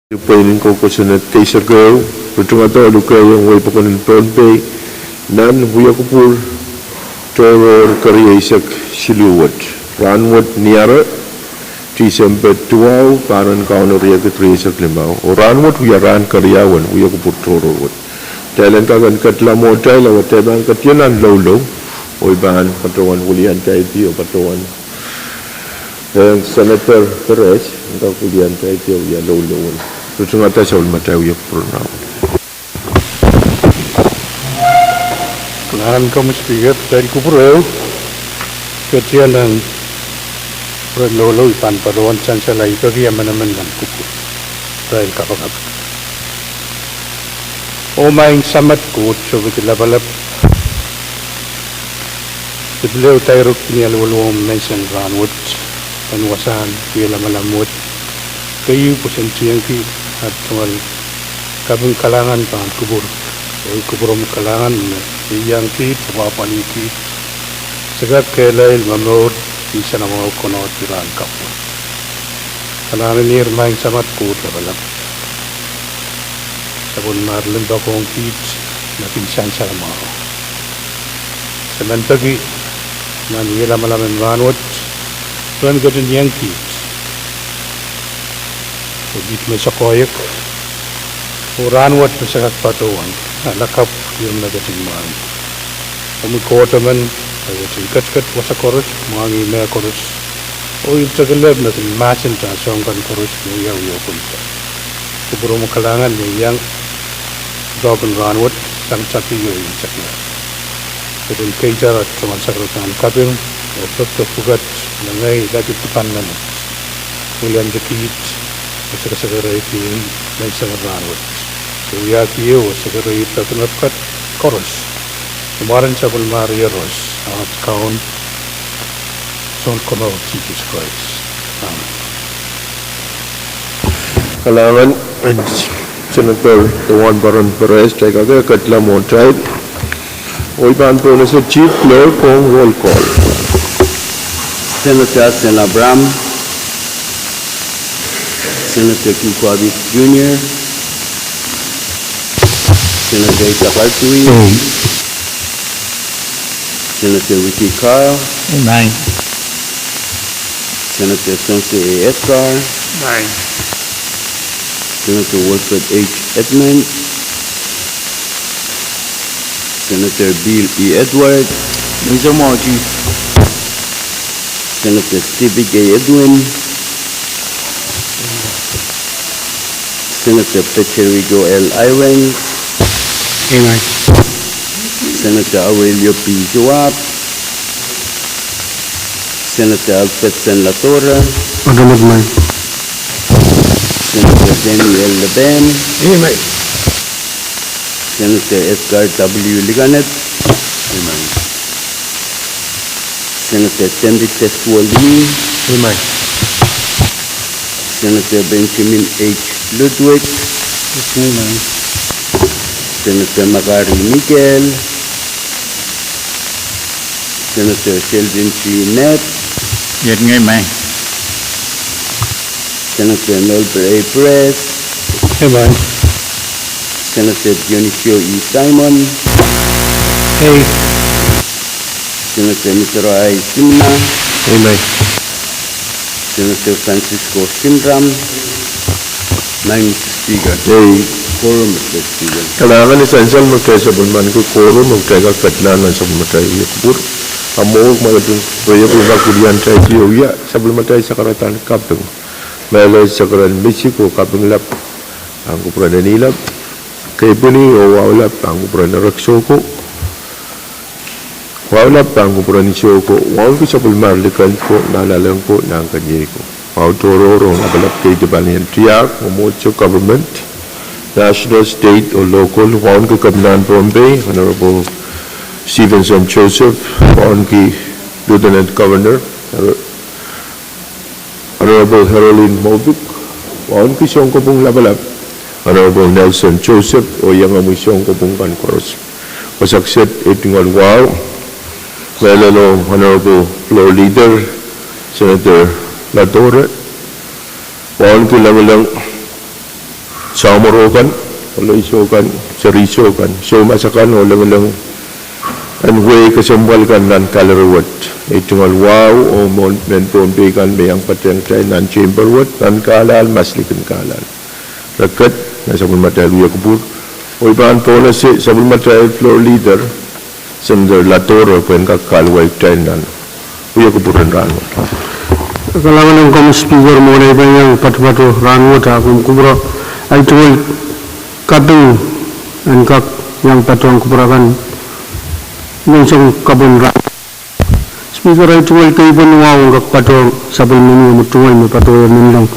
Pwedeng ko kusunod kay Sir Girl, betul atau luka yang way pakunin Pohnpei, nan huya kupur toror karya isak siluwat, ranwat niara, December 12, paran kawan riya ketriya isak limau, o ranwat huya ran karyawan, huya kupur toror wat. Thailand kagan katla mo Thailand, wat Thailand katyanan low, o ibahan patawan hulihan Thailand, o patawan Senator Pahrek, ang hulihan Thailand, huya low. Betul mata saya ulama tahu ya pernah. Pengaran kamu speaker dari Kupureu, kerjaan dan perlolo ipan padawan cancela itu dia mana-mana kupur. Dari kapal. Maing samat kuat coba kita balap. Sebelum tayruk ni alwalom mention ranwut penwasan dia lama-lamut kayu pusentiang ki at tumal kabung kalangan pan kubur kuburom kalangan yang ki pamapani ki segat kelail mamor di sana mau kono tiran kapur kalangan ni main samat kut balap sabun marlem bakong ki na pinsan sa mau semantagi nan yela malaman wanot tuan gadun yang ki Udit mesakoyak, uranwat mesakak patuan, alakap yung nagatingman. Umikotaman, ayatin kat wasakorus, mangi mea korus. O yung tagalab natin masin tasongkan korus ng yaw punta. Kuburo mo kalangan yung dogon ranwat, sang sapi yung sakya. Kung kaitar at sumansakrutan kapil, o pugat na ngay dati tupan naman. Mulian jakit, segera itu dan sangat ranwat. Saya kira segera itu terdapat korus. Kemarin saya pun mari ros, kawan son kono Jesus Christ. Kalangan Senator Tuan Baron Pahrek, saya kata katla mo tribe. Oipan Province Chief Clerk kong roll call. Senator Senabram. Senator Kikwabik Jr., Senator Kadkadaur, Senator Ricky Kyle, Amen. Senator V6AH Edgar, Amen. Senator Wilfred H. Edmund, Senator Bill E. Edward, Senator Stevie J. Edwin, Senator Federico L. Irons, Amen. Senator Aurelio P. Joab, Senator Alfred Sen Latorre, Amen. Senator Daniel Leben, Amen. Senator Edgar W. Liganet, Amen. Senator Tendy Teswali, Amen. Senator Benjamin H. Ludwig, Amen. Senator Magari Miguel, Senator Sheldon G. Nett, Amen. Senator Melber A. Perez, Amen. Senator Dionisio E. Simon, Hey. Senator Mitra I. Simna, Amen. Senator Francisco Sindram, Mr. Speaker. Quorum, Mr. Speaker. Kalangan essential magkaysa bulman ko koro magkaysa katlan ng sabon matay yakbur. Amog magating proyek ubah kulian tayo tiyo sa bulman tayo sa karatan kapeng. Melo sa karan Mexico kapeng lap ang kupra na nilap. Kay puni o wawlap ang kupra na raksoko. Wawlap ang kupra ni Soko. Waw ko sa bulman likan ko nalalang ko ng kanyay ko. Autororo nagalap kay Dibanian Tiyak, Umocho Government, National, State, or Local, Pwuhng kay Kabinan Pohnpei, Honorable Stevenson Joseph, Pwuhng kay Lieutenant Governor, Honorable Haroline Mobuk, Pwuhng kay Siyong Kopong Labalap, Honorable Nelson Joseph, o yang amoy Siyong Kopong Kankoros. Pasakset itingal wow, Melalo Honorable Floor Leader, Senator Latorre, Pwuhng kay Lamalang Saumarokan, wala isokan, serisokan, so masakan wala walang anway kasambalkan dan kalarwat. Itungal wow o men Pohnpei kan mayang pateng tay nan chamberwat dan kalal maslikan kalal. Rakat na sabun matay luya kubur. O ibaan po na si sabun matay floor leader sender latoro pen kakalway tay nan luya kuburan ranwat. Kalangan ng Committee Speaker mo na iba yung patu-patu ranwat akong kubura ay tuwal kaping ang kak yang patuang kuburakan ng isang kabon ranwat. Speaker ay tuwal kayo ba nuwawang kak patuang sabay mo tuwal mo patuang nindang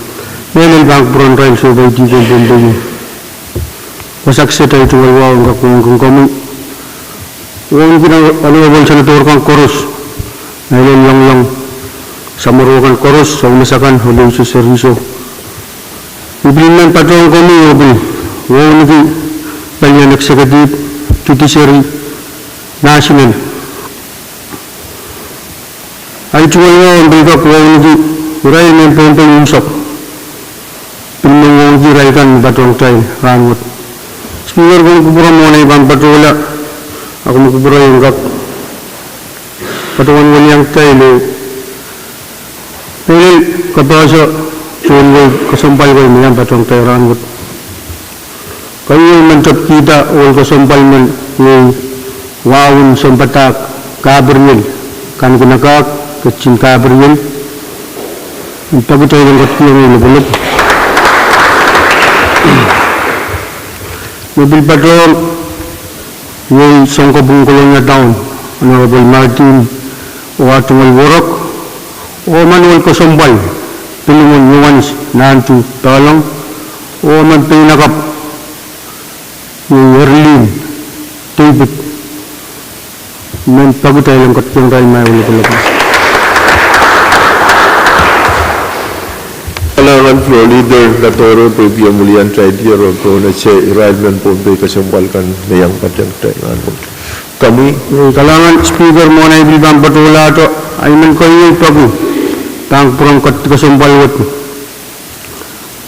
Melil bang puron rail so bay di ko Pohnpei. Wasak set ay tuwal wawang kak kung kami. Wawang pinag-alawal sa nator kang koros. Melil lang Samarukan koros sa umasakan hulay sa servisyo. Ibilinan patuang kami wabing. Wawang nagi Balyan Executive Judiciary National. Ay tuwal wawang bigak wawang nagi Uray ng Pohnpei usap. Pinmang giraikan patuang tayo ranwat. Speaker kung kubura mo na ibang patula. Ako magkubura yung kak patuan waliyang tayo. Pilih kapasa tuan ko kasampal ko mayang patuang tayo ranwat. Kayo mencap kita wal kasampal man ng wawun sampatak kabernyel kan kunakak kecing kabernyel. Ipagod tayo ng katiyang ilubulog. Mobil patrol yung isang kabungkulong na taon Honorable Martin o atungal worok o manual kasumbay pilingon nuwans nantu talang o man pinakap yung Erlin David man pagutay lang katiyang tayo may ulit-ulit. Kalangan floor leader Latoro Pwuhng mulian try dia rogo na siya arrival Pohnpei kasambalkan mayang pateng tay ranwat. Kami kalangan speaker mo na ibilbang patula to ay man kayo pagu tang purang kasambalwat.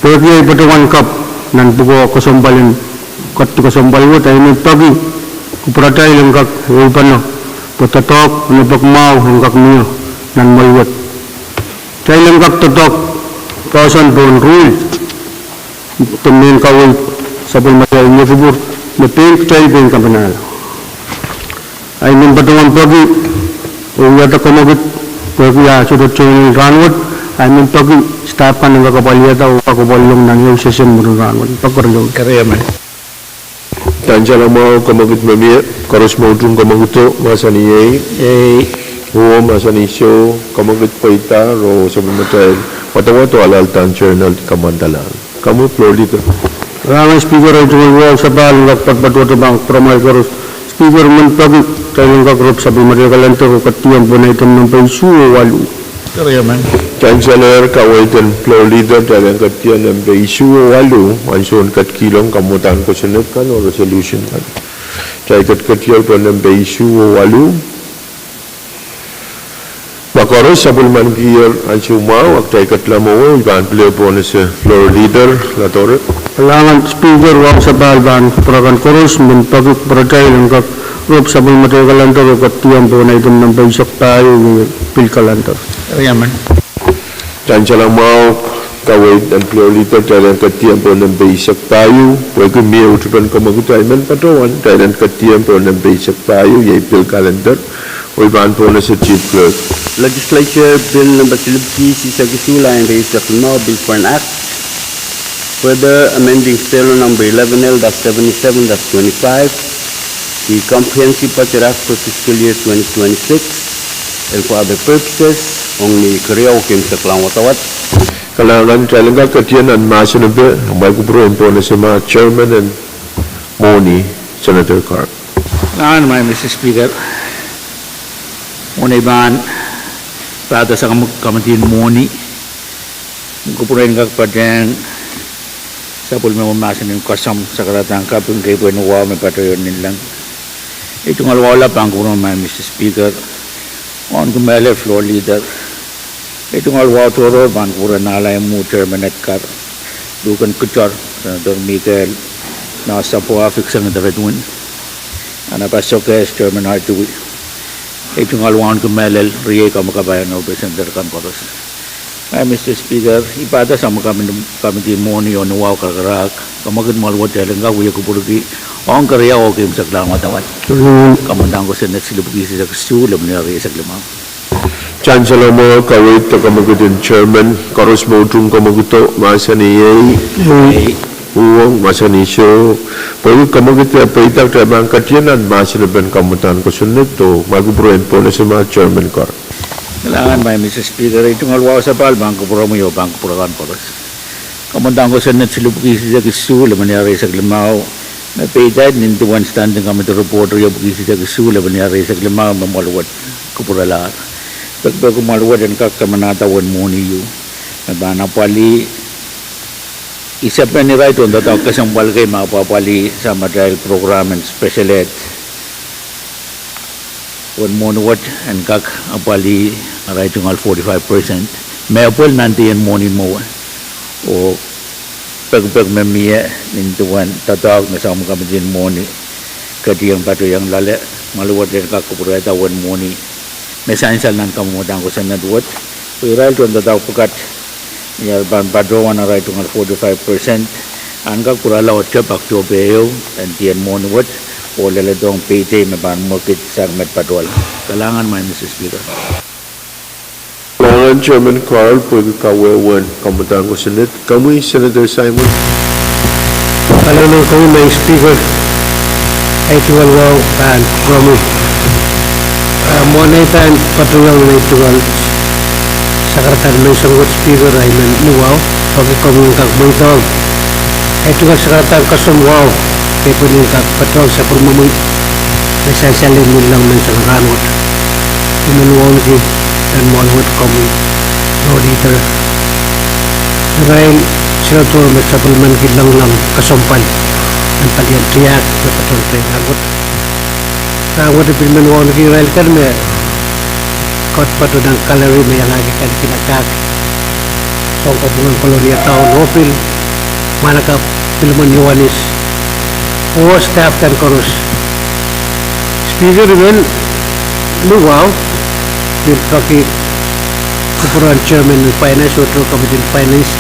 Pwede ay patuwan kap nan pugo kasambalin kasambalwat ay man pagi kupratay lang kak ay pano patatok na pagmaw hangkak niyo nan malwat. Kaya lang kak tatok kawasan pun rule temen kawin sabay matay niya kubur na pink tayo pin kapanal ay min patuang pagi o yata kumagit pagi ya sudah chewing ranwat ay min pagi staff ka ng kakapaliyata o kakapalong ng yung session mo ng ranwat pagkarlong Karayaman. Tanjala mo kamagit mamia karos mo dun kamaguto masaniyay o masanisyo kamagit paita ro sabay matay Wata-wata alaltan journal kamandalan. Kamu floor leader. Ramai speaker itu wow sabal lak patpatwata bang pramay karos speaker man pagi tayo ng group sabi Maria Kalantor katiyang bunay kam ng paisu walu. Karayaman. Chancellor kawaitan floor leader tayo katiyang ng paisu walu mansun katkilong kamutan ko sunod kan o resolution kan. Tayo katiyang po ng paisu walu. Makaros sabul man kiyar ansumau aktai katlamo iban beliau po na si floor leader Latore. Kalangan speaker wow sabal ban perakan koros men pagi peradai ng kak group sabul Maria Kalantor katiyang bunay kam ng paisak tayo pil Kalantor. Karayaman. Chancellor mau kawait dan floor leader tayo katiyang po ng paisak tayo. Pwede miya utupan kamagutai man patawan tayo katiyang po ng paisak tayo yay pil Kalantor. O iban po na si chief clerk. Legislature Bill number 30 Sisagisulan and Legislature Bill for an Act further amending Stellar number 11L-77-25 the Comprehensive Budget Act for fiscal year 2026 and for other purposes only Korea Kim sa Klangwatawat. Kalangan talaga katiyan ang masinabi ang may kupuruin po na si mga chairman and Moni, Senator Carp. Kalangan may Mr. Speaker. Unay ban pada sa kamatin Moni kupurin kag padang sa pulme masin ng kasam sa karatang kapung kay po nuwa may patayon nilang itong alwala pang kuno may Mr. Speaker on kumele floor leader itong alwa toro ban kuran nalay mo chairman at kar dukan kuchar Senator Michael nasa Pwuhng sa Nadaradun. Ana pasok es Chairman Hartui. Itong alwan kumelel riye ka makabayan ng Senator Kankoros. Mr. Speaker, ipada sa kami di moni on wow kagarak. Kamagin malwat yalang gawi ko pulugi. Ang karya o kim sa klamatawan. Kamandang ko sa nagsilubugisi sa kasulab niya riye sa klamang. Chancellor mo kawit ta kamagutin Chairman Koros Motung kamaguto masaniyay Pwuhng masanisyo pwede kamagiti apaitak tabang katyanan masinaban kamutan ko sunod to magubruin po na sa mga Chairman Kor. Kailangan may Mr. Speaker, itong alwa sa pal, bangko pura mo yun, bangko pura kan poros. Kamandang ko sa nagsilubugisi sa kasulab niya riye sa klamaw. May paytad nintuwan standing kami to reporter yung bugisi sa kasulab niya riye sa klamaw mamalwat kupura lahat. Pagbago maluwad ang kakkamanatawan mo niyo. Nabana pali, isa pa ni right on dataw kasang walgay mapapali sa material program and special ed. Wan mo nuwad ang kakapali right on al 45%. May apol nanti yan mo mo. O pagpag mamiya nintuwan tatawag na sa mga kamagin mo ni katiyang pato yung lala maluwad ang kakapuratawan mo ni. May sainsal nan kamudang ko sa nadwat. Iral to ang dataw pukat. Yan padrowan na right ng 45%. Angkak pura lawat siya paktubeyo. And tiyan mo nuwat. O lalatong paytay na ban market sa med padrol. Kailangan may Mr. Speaker. Kailangan Chairman Carl pwede kawewan kamutang ko sunod. Kamuy Senator Simon. Kailangan ko may Speaker. Ay tuwalwaw and promo. Monay tan patulang na ituwal Secretary ng Sangot Speaker ay nuwaw pagkakamung kakbuytog ay tuwal Secretary kasumwaw kaya po niyong kakpatulang sa purmamoy nagsasalin mo lang ng sangarangot imanuwaw ki dan monwat kami auditor Israel Senator may supplement kilang lang kasumpal ang palihan tiyak na patulang tayo nagot Rawat di pilman wong ki rail kan me kot patu dang kalori me yang lagi kan kinakak song kabungan kolonia tahun opil mana ka pilman Yohanes o staff kan korus Speaker men luwaw bil paki kupuran Chairman ng Finance o Committee on Finance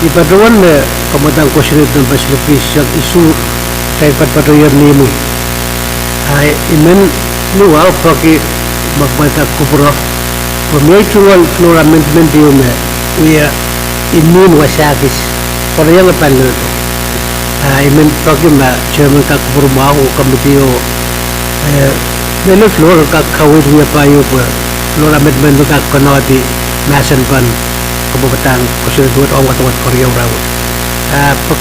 ipadruan me kamadang kusinit ng pasilipis yung isu tayo patpatuyan nimo ay imen luwaw paki magbata kupuro mutual floor amendment yung uya immune wasakis para yung panlo to imen paki ma chairman ka kupuro maho kamitiyo melo floor ka kawid niya pa yung floor amendment ka kanoti masan pan kabubatang kusunod ang watawat koryaw raw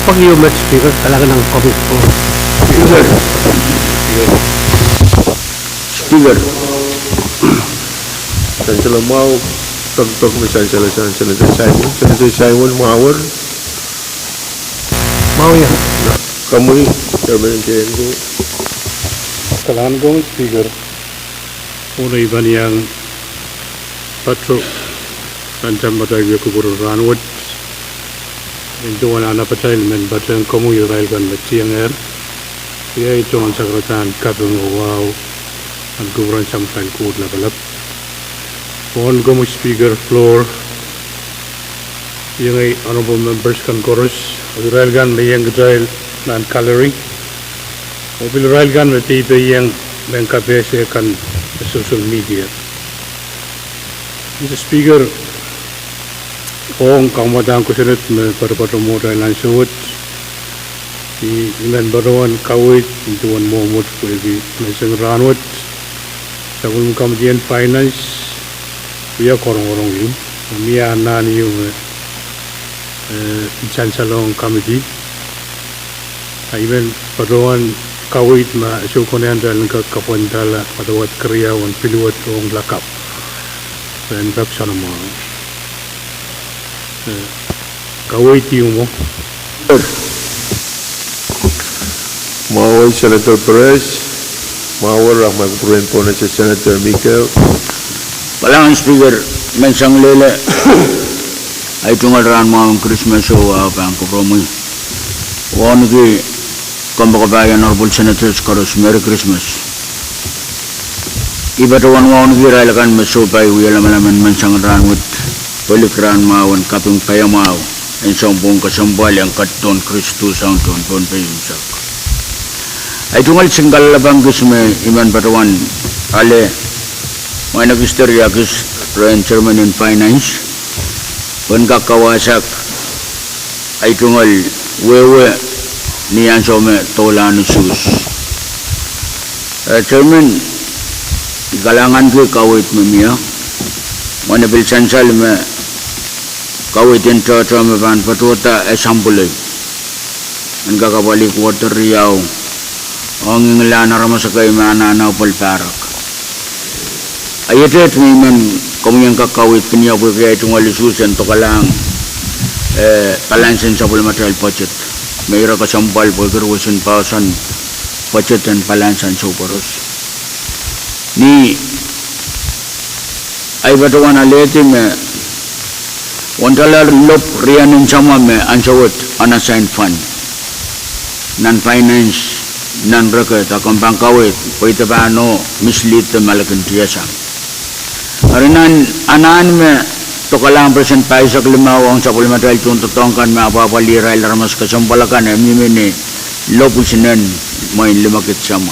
pag yung Speaker talaga ng comic po Speaker. Chancellor mau tok ni Chancellor Senator Simon mawar. mau ya Kamuy Chairman KN ko. kailangan kong Speaker una iban yang patro rancam batay ko kupuro ranwat ito wala na patay men batay komu Israel kan batiang ya itu ang sakratan kapung wow ang kuburan sampai kuut na balap pohon komu Speaker floor yung ay honorable members kan chorus Israel kan may yang gajal nan calorie mobil Israel kan may tito yang mengkapese kan social media Mr. Speaker Pwuhng kamadang ko sinit may para-para lan suwat di iman barawan kawit ituan momot pwede may isang ranwat sa kulong kamadian finance kuya korong-korong yun miya nani yung chansalong kamadi iman barawan kawit ma sukunan dahil kakapwantala matawat karyawan piluwat o lakap dan baksa na mga kawit yung mo Mawal Senator Perez, mawal ang magpuruin po na si Senator Michael. Kailangan Speaker, mensang lele ay tungal ran mo ang Christmas o pang kupromoy. Wangi Kabayan Honorable Senators Chorus, Merry Christmas. Iba to wangi railakan masupay uyalamaman mansangran with Polikran Mau and Pwuhng Mau and Sampung Kasambal and Kadkadaur Christus Soundton Pohnpei Sak. Ay tungal singgal labangis me iman patawan ale may nag-istoryakis Ryan Chairman in Finance KAPWARESOU ay tungal wewe niyan so me tolan sus Chairman galangan ko kawit mamiya manabil sansal me kawit in toto me ban patuta esambulay ang kakabalik water riyaw ang inglan ramasakay mananaw palparak ayatet may man kumiyang kakawit kanya po kaya itong alisusan to kalang balansin sa material budget mayroon kasampal po karuwasan pausan budget and balansan sa uparos ni ay batuan alete me wantalar lop rianin sama me ansawat unassigned fund non-finance non-record akong pangkawit po ito ba ano mislead na malaking tiyasa arinan anaan me to kalang present tayo sa klimaw ang sa material tuntutongkan me apapaliray laramas kasampalakan mimini lopusinan may limakit sama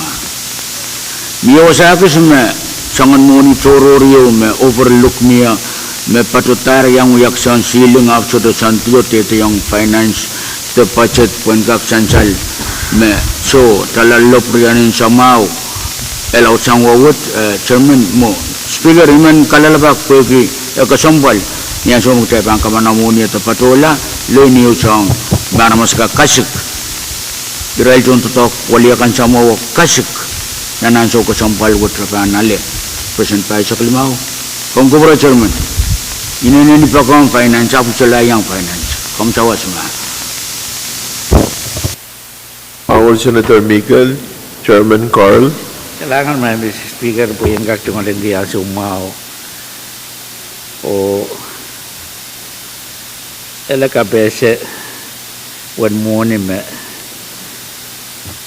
miyo sa akis me sangan monitor riyo me overlook niya me patutar yang yaksan siling after the santiyo tete yung finance the budget pun kak sansal me so talalop riyanin samaw elaw sang wawut chairman mo speaker iman kalalabak pagi kasambal niya so mutay pang kamanamuni at patola lo niyo sang para mas kakasik diray tuntutok wali akan samaw kasik nananso kasampal wutrapan ale present tayo sa klimaw kung kubra chairman inanini pa kong finance ako sila yung finance kung tawas ma Our Senator Miguel, Chairman Carl. Kailangan may Mr. Speaker po yung kaktungan hindi asumao o elakabese wan moni me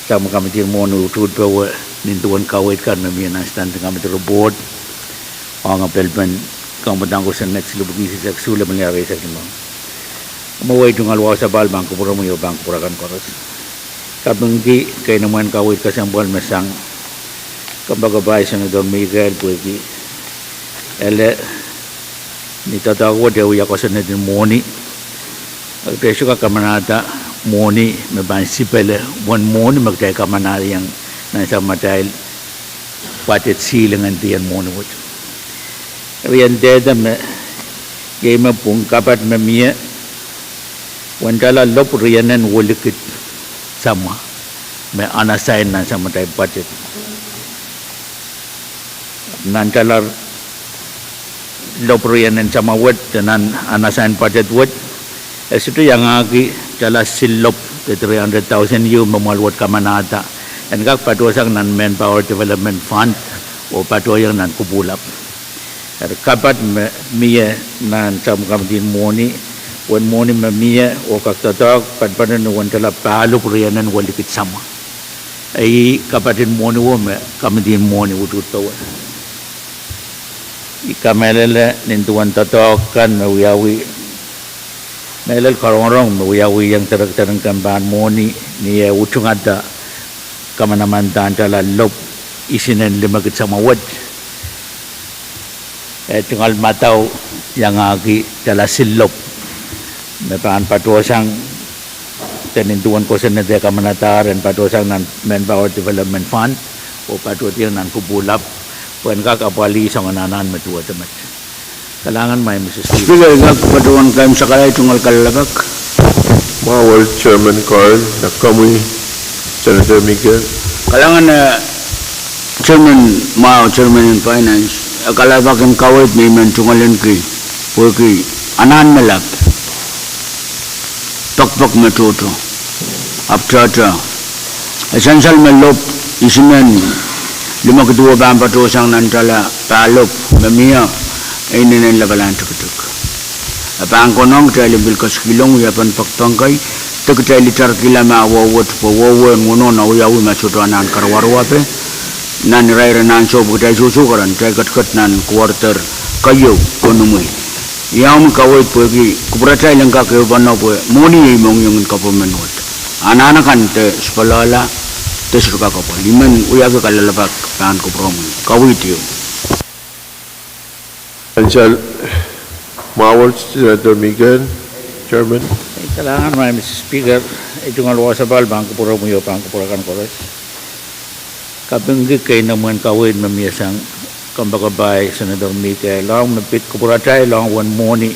sama kami tin moni utud pa wa nintuan kawit kan na miyan ang stand kami tin board ang apelpan kang badang ko sa next lubugisi sa ksula mangyari sa kimang maway tungal wa sa balbang kupura mo yung bang kupurakan koros kabanggi kay naman kawit kasambal masang kabagabay sa Senator Miguel Pwuhng ele nitatawa daw ako sa natin moni agpresyo ka kamanata moni mabansipele one moni magtay kamanata yang nasa matay patit silangan diyan moni wot riyan deda me game pung kapat mamiya wandala lop riyanan wulikit sama may unassigned na sa matay budget nantalar loprian and sama word nan unassigned budget word itu yang agi jala silop ke 300,000 yu memalwat kamanata and kak patuasang nan manpower development fund o patuayang nan kubulap kapat miye nan sam kamdin moni wan moni mamia o Kadkadaur padpanan wan tala palup rianan walikit sama ay kapatin moni wo me kamdin moni utut tawa ikamelele nintuan tatokan mawiyawi melel karong mawiyawi yang terang kamban moni ni utung ada kamanamantan tala lop isinen limakit sama wad tinggal matau yang agi tala silop may paan patuasang tenintuan ko sa nadeka manataran patuasang ng Manpower Development Fund o patuasang ng kubulap puan kakapali sa kananan matuwa tamat kailangan may Mrs. Speaker patuan kayo sa kalay tungal kalalabak Our Chairman Carl, nakamoy Senator Miguel. kailangan na Chairman in Finance kalabak yung kawit may man tungalin kay Pwuhng anan malap tokpok matuto aptata essential melop isimen lima kedua bang patusang nantala talop memia ini nen lagalan tuk apa ang konong tali bil kas kilong ya pan paktong kay Secretary Litar Kilama Wawat for Wowo and Wunona Uyawima Chutuanan Karawaruape, Nan Raira Nan Show Sugar and Takat Nan quarter Kayo Konumui. Yam Kawai Pwuhng, Kubrata Lanka Kavanapo, Moni among young government. Ananakante Spalala, Tesrukapo, Liman Uyakalabak, Pan Kuprom, Kawitio. Angel Mawar, Senator Miguel, Chairman. Kailangan may Mr. Speaker, ito nga luwa sa balbang kupura mo yung pangkupurakan ko rin. Kapinggit kayo naman kawin mamiyasang kambagabay, Senator Miguel, lang mapit kupura tayo, lang one money,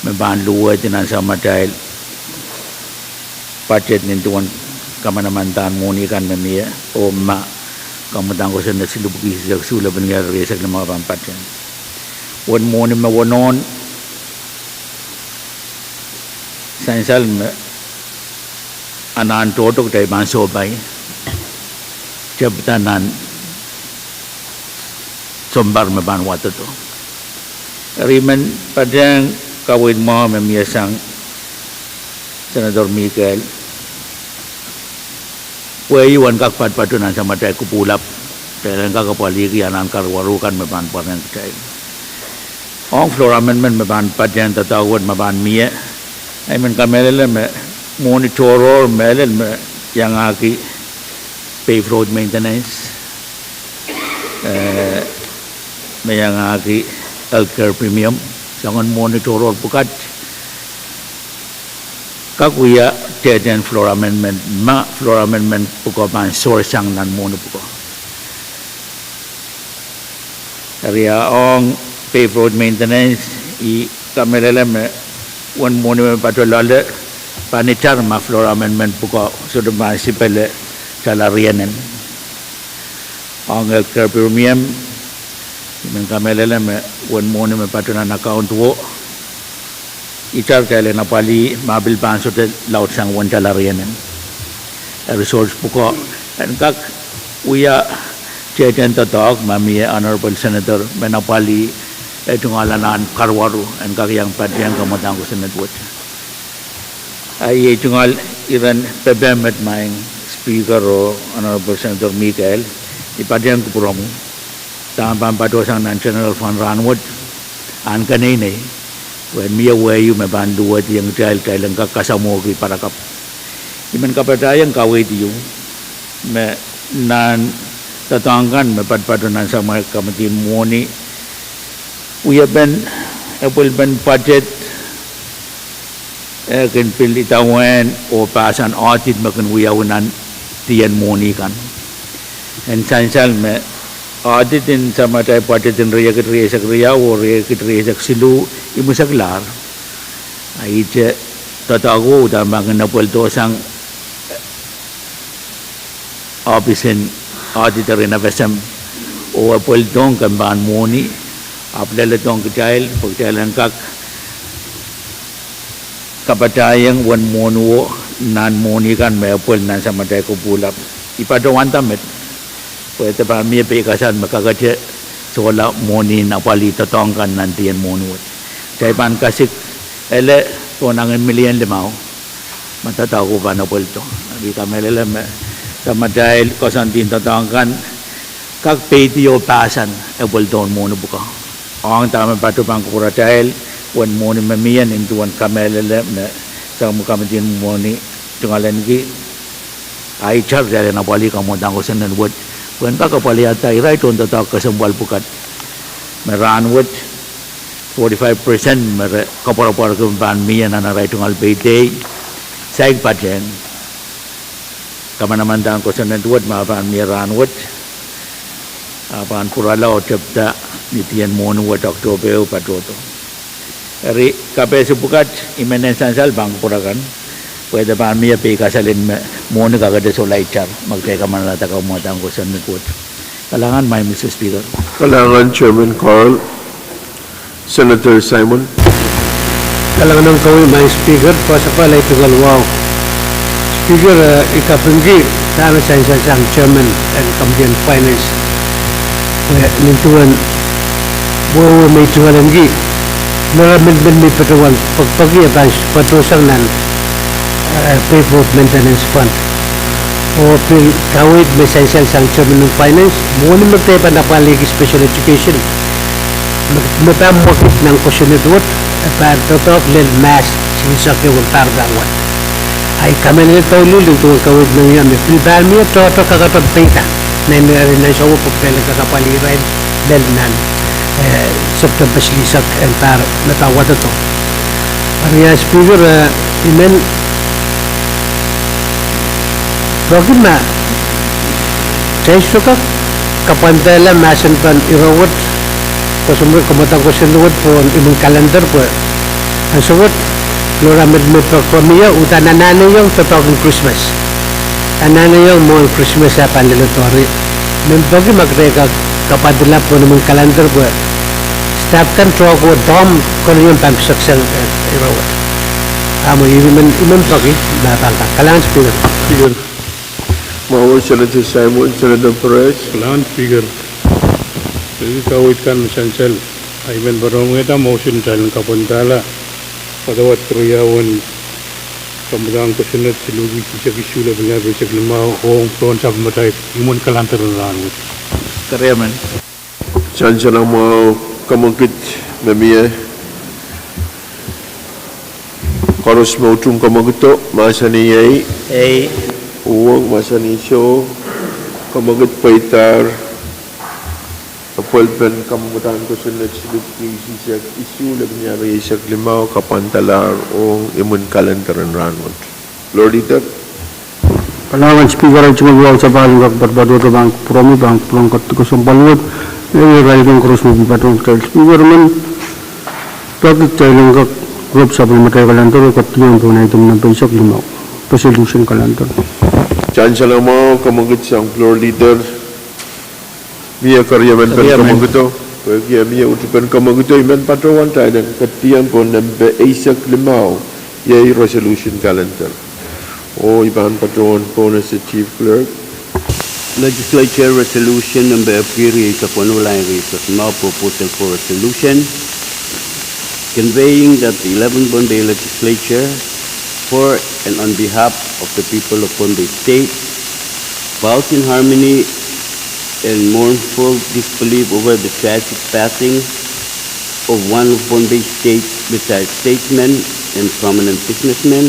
may baan luwa tinan sa matay, budget nintuan kamanamantaan money kan mamiya, o ma, kamatang ko sa nasilubugis sa sulaban nga resak ng mga pampatyan. One money mawanon, Sansal anan totok tay banso bay jabtanan sombar maban wato to rimen padang kawin mo memiyasang Senador Miguel Pwuhng kakpat patunan sama tay kupulap pero kakapaligi anan karwarukan maban parang tay ong floor amendment maban padang tatawad maban miya I mean, kamelele me monitor melel me yang aki pave road maintenance, me yang aki healthcare premium, jangan monitor bukat. Kakuya ten floor amendment, ma floor amendment buka man source yang nan monu buka. Area ong pave road maintenance I kamelele me one monument patolale panitar ma floor amendment buka sudah municipal salarianen ang healthcare premium men kamelele me one monument patonan account wo itar kale na pali mabil panso te laut sang one salarianen resource buka and kak uya chairman tatak mami honorable senator menapali itong alanan karwaru and kakiyang padyang kamatang ko sa network ay itong iran pebemet maing speaker o honorable Senator Miguel ipadyang ko po mo tamang patosang national fund ranwod an kanine when miya wayu me banduwat yung child kailang kakasamogi para kap iman kapatayang kawit yung me nan tatangkan me padpatonan sa mga kamatin moni we have been budget can fill it awan o pass an audit makan we have nan tiyan money kan and sansal me audit in sama tay budget in riya sak riya o riya sak silu imusaglar ay je tatago da mangan napulto sang office in auditor in FSM o apultong kan ban money आपल्याला तो child pagtalan kak kapatayang one monuo nan moni kan mayapol nan sa matay ko pulap ipadawan tamet pwede pa miya pikasan makakatya so wala moni na palita tongkan nan tiyan monuo chay pan kasik ele to nangan million limaw matataw ko pa na pulto abi kamelele sa matay kosantin tongkan kak petio pasan e pulton mono buka ang tama patu pang kuratel one moni mamian into one kamelele na sa mukamatin moni tungalan gi ai char jale na pali kamodang ko sanan wot when ka kapali atay right on the talk kasambal pukat meran wot 45% mer kapara-para ko ban mian na right tungal payday saig pajen kamanaman ko sanan wot ma ban miran wot apan kurala o chapta nitian monu wat Oktober patoto ri kape supukat imenen sansal bang purakan pwede pa miya pe kasalin monu kagade so laichar magteka man lata ka mo tang ko sa nikot kalangan may Mr. Speaker Kalangan Chairman Carl Senator Simon kalangan ng kawin may speaker pa palay tugalwaw speaker ikapunggi sana sa sang chairman and committee on finance nintuan buo may tuwalan gi mga amendment may patawan pagpagi advance patusang nan pavement maintenance fund. O pil kawit may essential sanction ng finance, muna magtaya na paligi special education. Magtamokit ng kusunod para totok lil mass sinisakyo ng targawat. Ay kami nila taulul yung tuwang kawit ng yan. Pilbal miya totok kakatod pita na inarin na siya upag talang kakapaliran lil nan sabta baslisak and para natawad ito. Ang speaker, imen Bagi na saya suka kapantala masan pan irawat pasumber kamatang ko sinuwat po imong kalendar po ang suwat lora med proklamiya uta nanano yung tatawag Christmas anano yung mo Christmas sa panlilotori men bagi magreka kapadala po imong kalendar po start kan tro ko dom ko yung pamsaksang irawat amo iman bagi natangka kalangan speaker Mawar Senator Simon, Senator Pahrek. Kailangan speaker. Jadi kawit kan essential. Ayman barong ita motion dahil kapuntala. Padawat kriyawan kamulang kusunod silugi kisah kisula benar besok lemah hong tuan sab matay imun kalantaran rangut. Karyaman. Chance lang mo kamangkit mamiya. Koros mo tung kamangkito, masa niyay. Pwuhng masani show kamagat paitar apalpan kamutan ko sunod silip siyak isu labnya resak limau kapantalar ong imun kalantaran ranwat. Lord Leader. Kailangan speaker ay cumagawa sa baling kagbarbado ito bang promi bang pulang ko sa balwad ay ray ng cross mo bibatong kay speaker man bakit tayo lang group sa pagmatay kalantar at yun po na itong nabaysak limau resolution kalantar. Chance lang mo kamagat siyang floor leader. Miya karyaman pan kamagito. Pwede miya utupan kamagito. Iman patrawan tayo ng katiyan po ng Isak Limau. Yay resolution calendar. O iban patrawan po na sa Chief Clerk. Legislature Resolution number Apiri sa Panulang Research Now Proposal for Resolution conveying that the 11th Pohnpei Legislature for and on behalf of the people of Pohnpei State, vows in harmony and mournful disbelief over the tragic passing of one of Pohnpei State's retired statesmen and prominent businessman,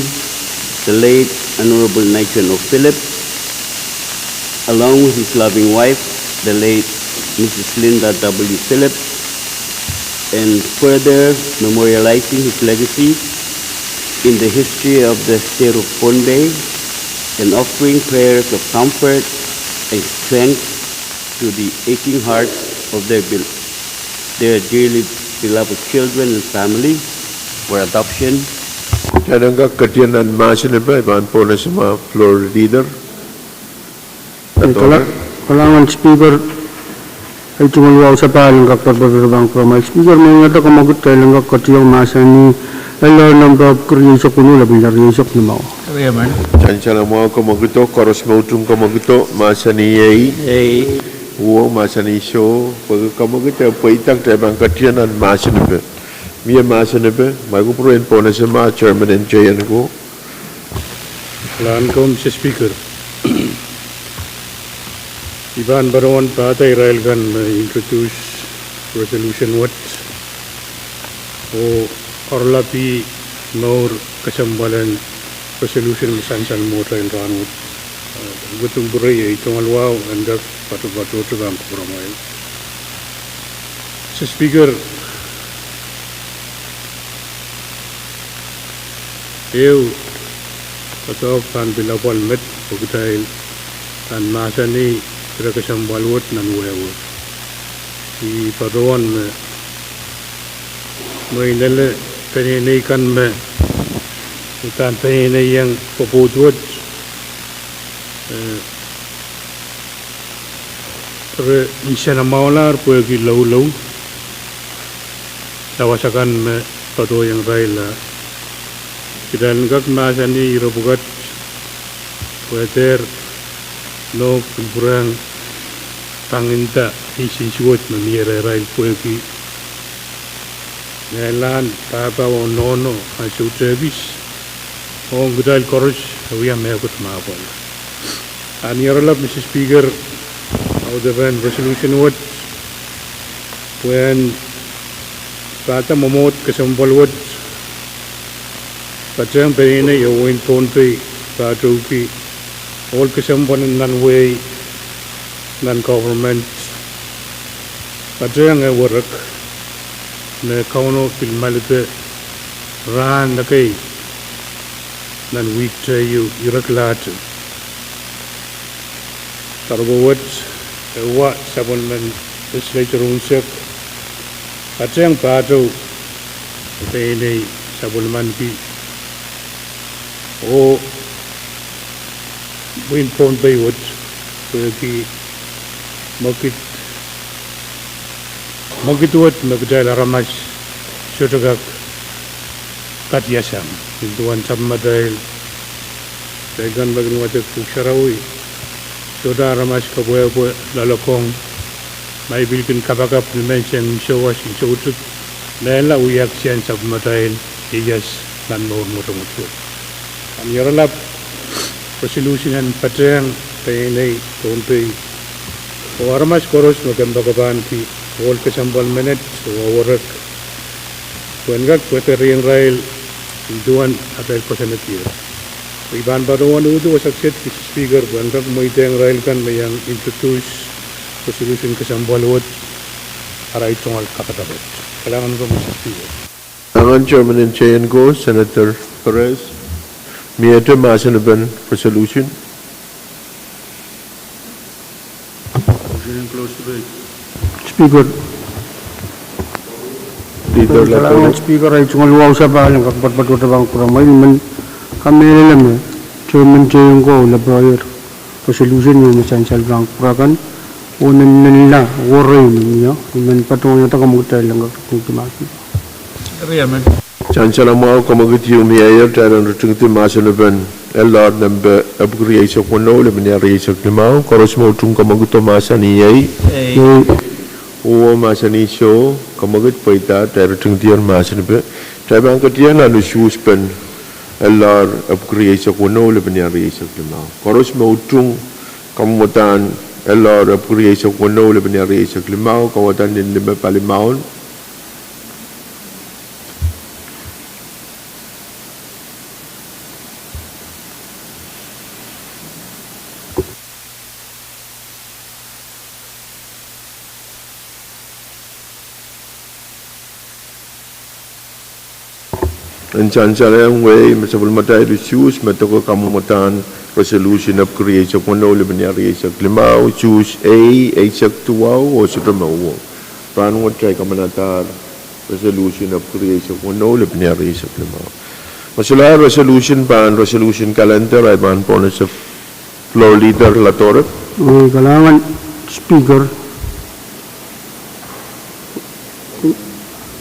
the late Honorable Nigel O. Philip, along with his loving wife, the late Mrs. Linda W. Philip, and further memorializing his legacy in the history of the state of Pohnpei and offering prayers of comfort and strength to the aching hearts of their dearly beloved children and family for adoption. Kailan ka katiyan ng masin ba? Iban po na sa mga floor leader. Kailangan speaker ay cumagawa sa baling kagbarbado bang promi speaker may nga kamagot kailan ka katiyang masa ni Alam ng kriyasak ko nila bilang kriyasak ni Mao. Karyaman. Chance lang mo kamagito. Koros mo tung kamagito. Masa niyay. Pwuhng masa ni show. Pag kamagito paitang tayo bang katiyan ng masin ba? Miya masa na ba? May kupurin po na sa mga chairman and chayan ko. Kailangan ko Mr. Speaker. Iban barawan patay Rael kan introduce resolution what o orlapi nor kasambalan resolution misansan mo Rael ranut gutong buray itong alwaw andak patu-patu ito ang kuramay. Mr. Speaker, eu atau kan bilapal met pagdahil kan masa ni kira kasambalwat nan wewe si padawan may nala penenay kan me ikan penenay yang paputwat re insya na maular pwede law tawasakan me pado yang raila dan gak masa ni irobugat pweder no kurang tanginta isisuot na nire-rail pwede ngayon tapa o nono ang service Pwuhng gudal korus huya me gut maapol. And yaralap Mr. Speaker of the van resolution would when Pata Momot Kasambalwood Patang Perina Yowin Pohnpei Patupi all Kasamban non-way non-government Patang a work na kauno filmalite ran na kay nan week tayo Legislature Targowat wa sabon man Legislature unsak Patang pato Pwuhng sabon man ki o win Pohnpei wood ki Magituat magdala ramas syutagak katyasam hintuan sammadal tegan bagin watak puksarawi syuda ramas kabuya lalakong may bilkin kapakap ni mention syawas syutut nela uyak siyan sammadal iyas nan mohon mutu am yaralap resolution Patang Pohnpei o ramas koros magambagaban ki all Kasambal minute warak Pwuhng pwede rin rail duan atay pasanatira iban baruan udo wasaksit Speaker Pwuhng mo iteng rail kan mayang introduce resolution Kasambal wood aray tungal Kadkadaur kailangan ko Mr. Speaker. Ang Chairman and Chayan ko, Senator Perez, may ito masanaban resolution. Speaker, Leader kailangan Lato. Speaker ay tungaluwa sa bahalang kakpatpatuta bang kuramay man kami alam Chairman Chayan ko labrayer resolution yung essential bank purakan unan na nila waray niya man patungan yata kamutay lang kakpagtumaki. Chanchala mo kamagut yung mayor tayo rutung ti masanaban LR number upgrade sa kuno lebenari sa klimaw koros mo tung kamagut masaniyay uwa masani show kamagut paita tayo rutung ti masanaban tayo bang katiyan anu suspen LR upgrade sa kuno lebenari sa klimaw koros mo tung kamutan LR upgrade sa kuno lebenari sa klimaw kawatan din lima palimaon and chanchala yung way masabul matay choose matoko kamumatan resolution of creation of no linear sa klimaw choose A exact tuwaw o sa tumawo paano mo try kamanatar resolution of creation of no linear sa klimaw masula resolution pan resolution calendar ay man po na sa floor leader Latore. Kailangan Speaker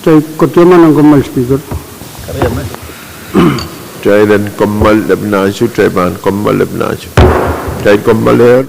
tayo katiyaman ang kamal Speaker. Try dan kamal labnasu try ban kamal labnasu try kamal her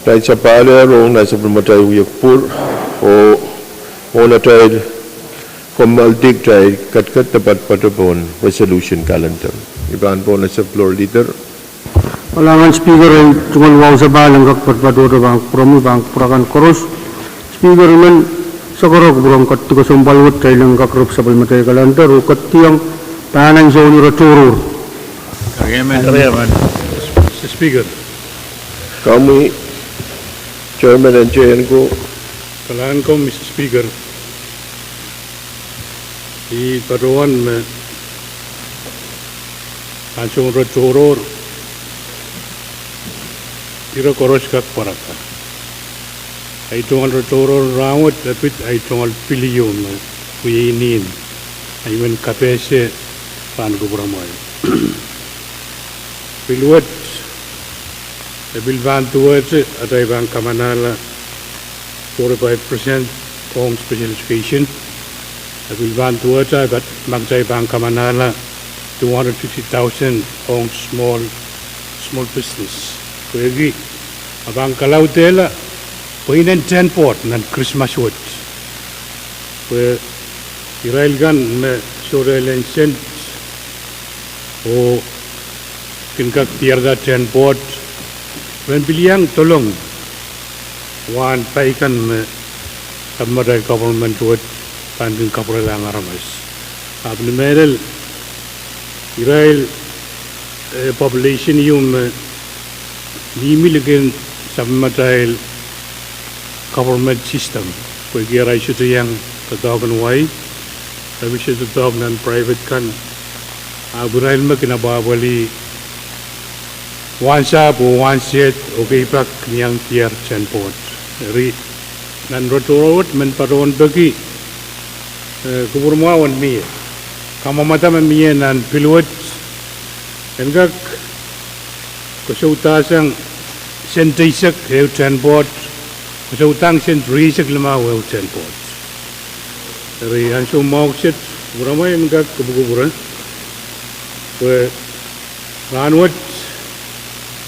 Tai sapale rong na supplementary uyakpur o ona tai formaltik tai kat tepat pada pon resolution calendar. Iban pon as floor leader. Palangan speaker ay tumalwaw sa balang kakpatpatuto bang promi bang purakan koros. Speaker man sa korok burang katiko sumbalwat kay lang kakrup sa palmatay kalantar o katiyang tanan sa unira turur. Kariyaman. Mr. Speaker, Kami chairman and chair ko kailangan ko, Mr. Speaker, iparuan me ansong raturor iro koros kak paraka. Ay tungal raturor rawat dapat ay tungal piliyom na kuyinin ay man kapese pan ko bramay. Pilwat bilban tuwat at ay bang kamanala 45% Pwuhng special education. Bilban tuwat ay bat magtay bang kamanala 250,000 Pwuhng small business. Kuigi abang kalau tela poinan 10 port nan Christmas wood. Kue Israel gan me sorelen sent o kinkak tierda 10 port. When biliang tolong wan paikan me sabmadai government wood panding kapurelang aramas. Abni merel Israel population yung nimiligan sabmadai government system. Kue gira isu tu yang tatawagan wai, tapi isu tatawagan private kan. Abrail me kena bawali one shop or one set okay pak yang tiar cenpot. Ri nan rotorot men paron bagi kuburmawan mie. Kamamata mie nan pilot engak kusautasang sentisak heu cenpot. Kusutang sen risak lama well 10 pots. Dari ansyo maukset buramay mga kubukuburan. Kwe ranwat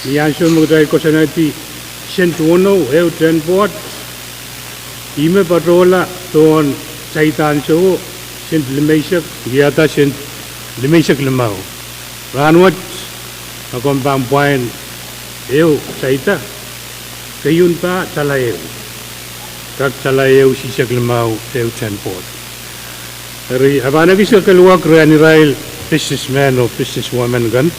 ni ansyo magdahil ko sa nati sen tuono heu 10 pots. Ime patrola toon saita ansyo sen limaysak giyata sen limaysak lamaw. Ranwat akong pampuan heu saita. Kayun pa talayew. Kag talayew sisak lamaweu 10 pot. Eri abana bisa keluar kaya ni Israel businessman o businesswoman gan.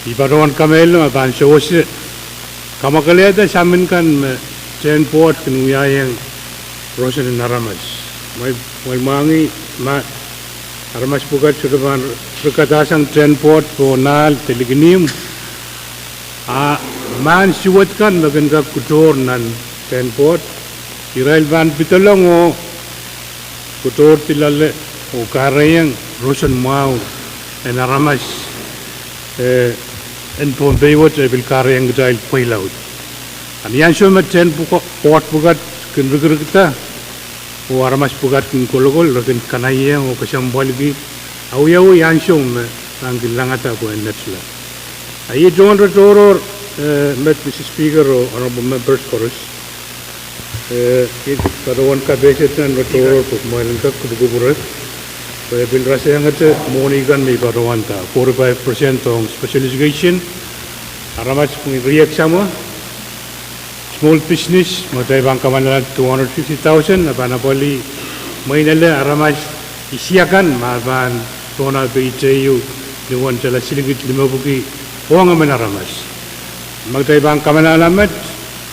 Ibaruan kamel aban sawos kamakaleta samin kan 10 pot kinuyayang rosen naramas. May mangi ma aramas bukat sudah berkatasang 10 pot po nal telignim. Man siwat kan magan ka kutor nan 10 pot. Israel van pitolong o kutor tilale o karayang rosan mau en aramas en Pohnpei wat bil karayang gdail pailaut. Anian so met 10 pot bugat kin kita o aramas bugat kin kologol rakin kanayang o kasambalgi awiyaw yan so ang langata ko en netla. Aye John Rotoror met Mr. Speaker or honorable members chorus. Kadawan kabesetan Rotoror po malingkak kububurat. Kaya bil rasayang at monigan may padawan ta 45% ng special education. Aramat kung riyak sama small business matay bang kamalan 250,000 napanapali may nala aramat isiakan maban tona BJU diwan sala siligit 5 Pwuhng aman aramas. Magtaibang kamanalamat,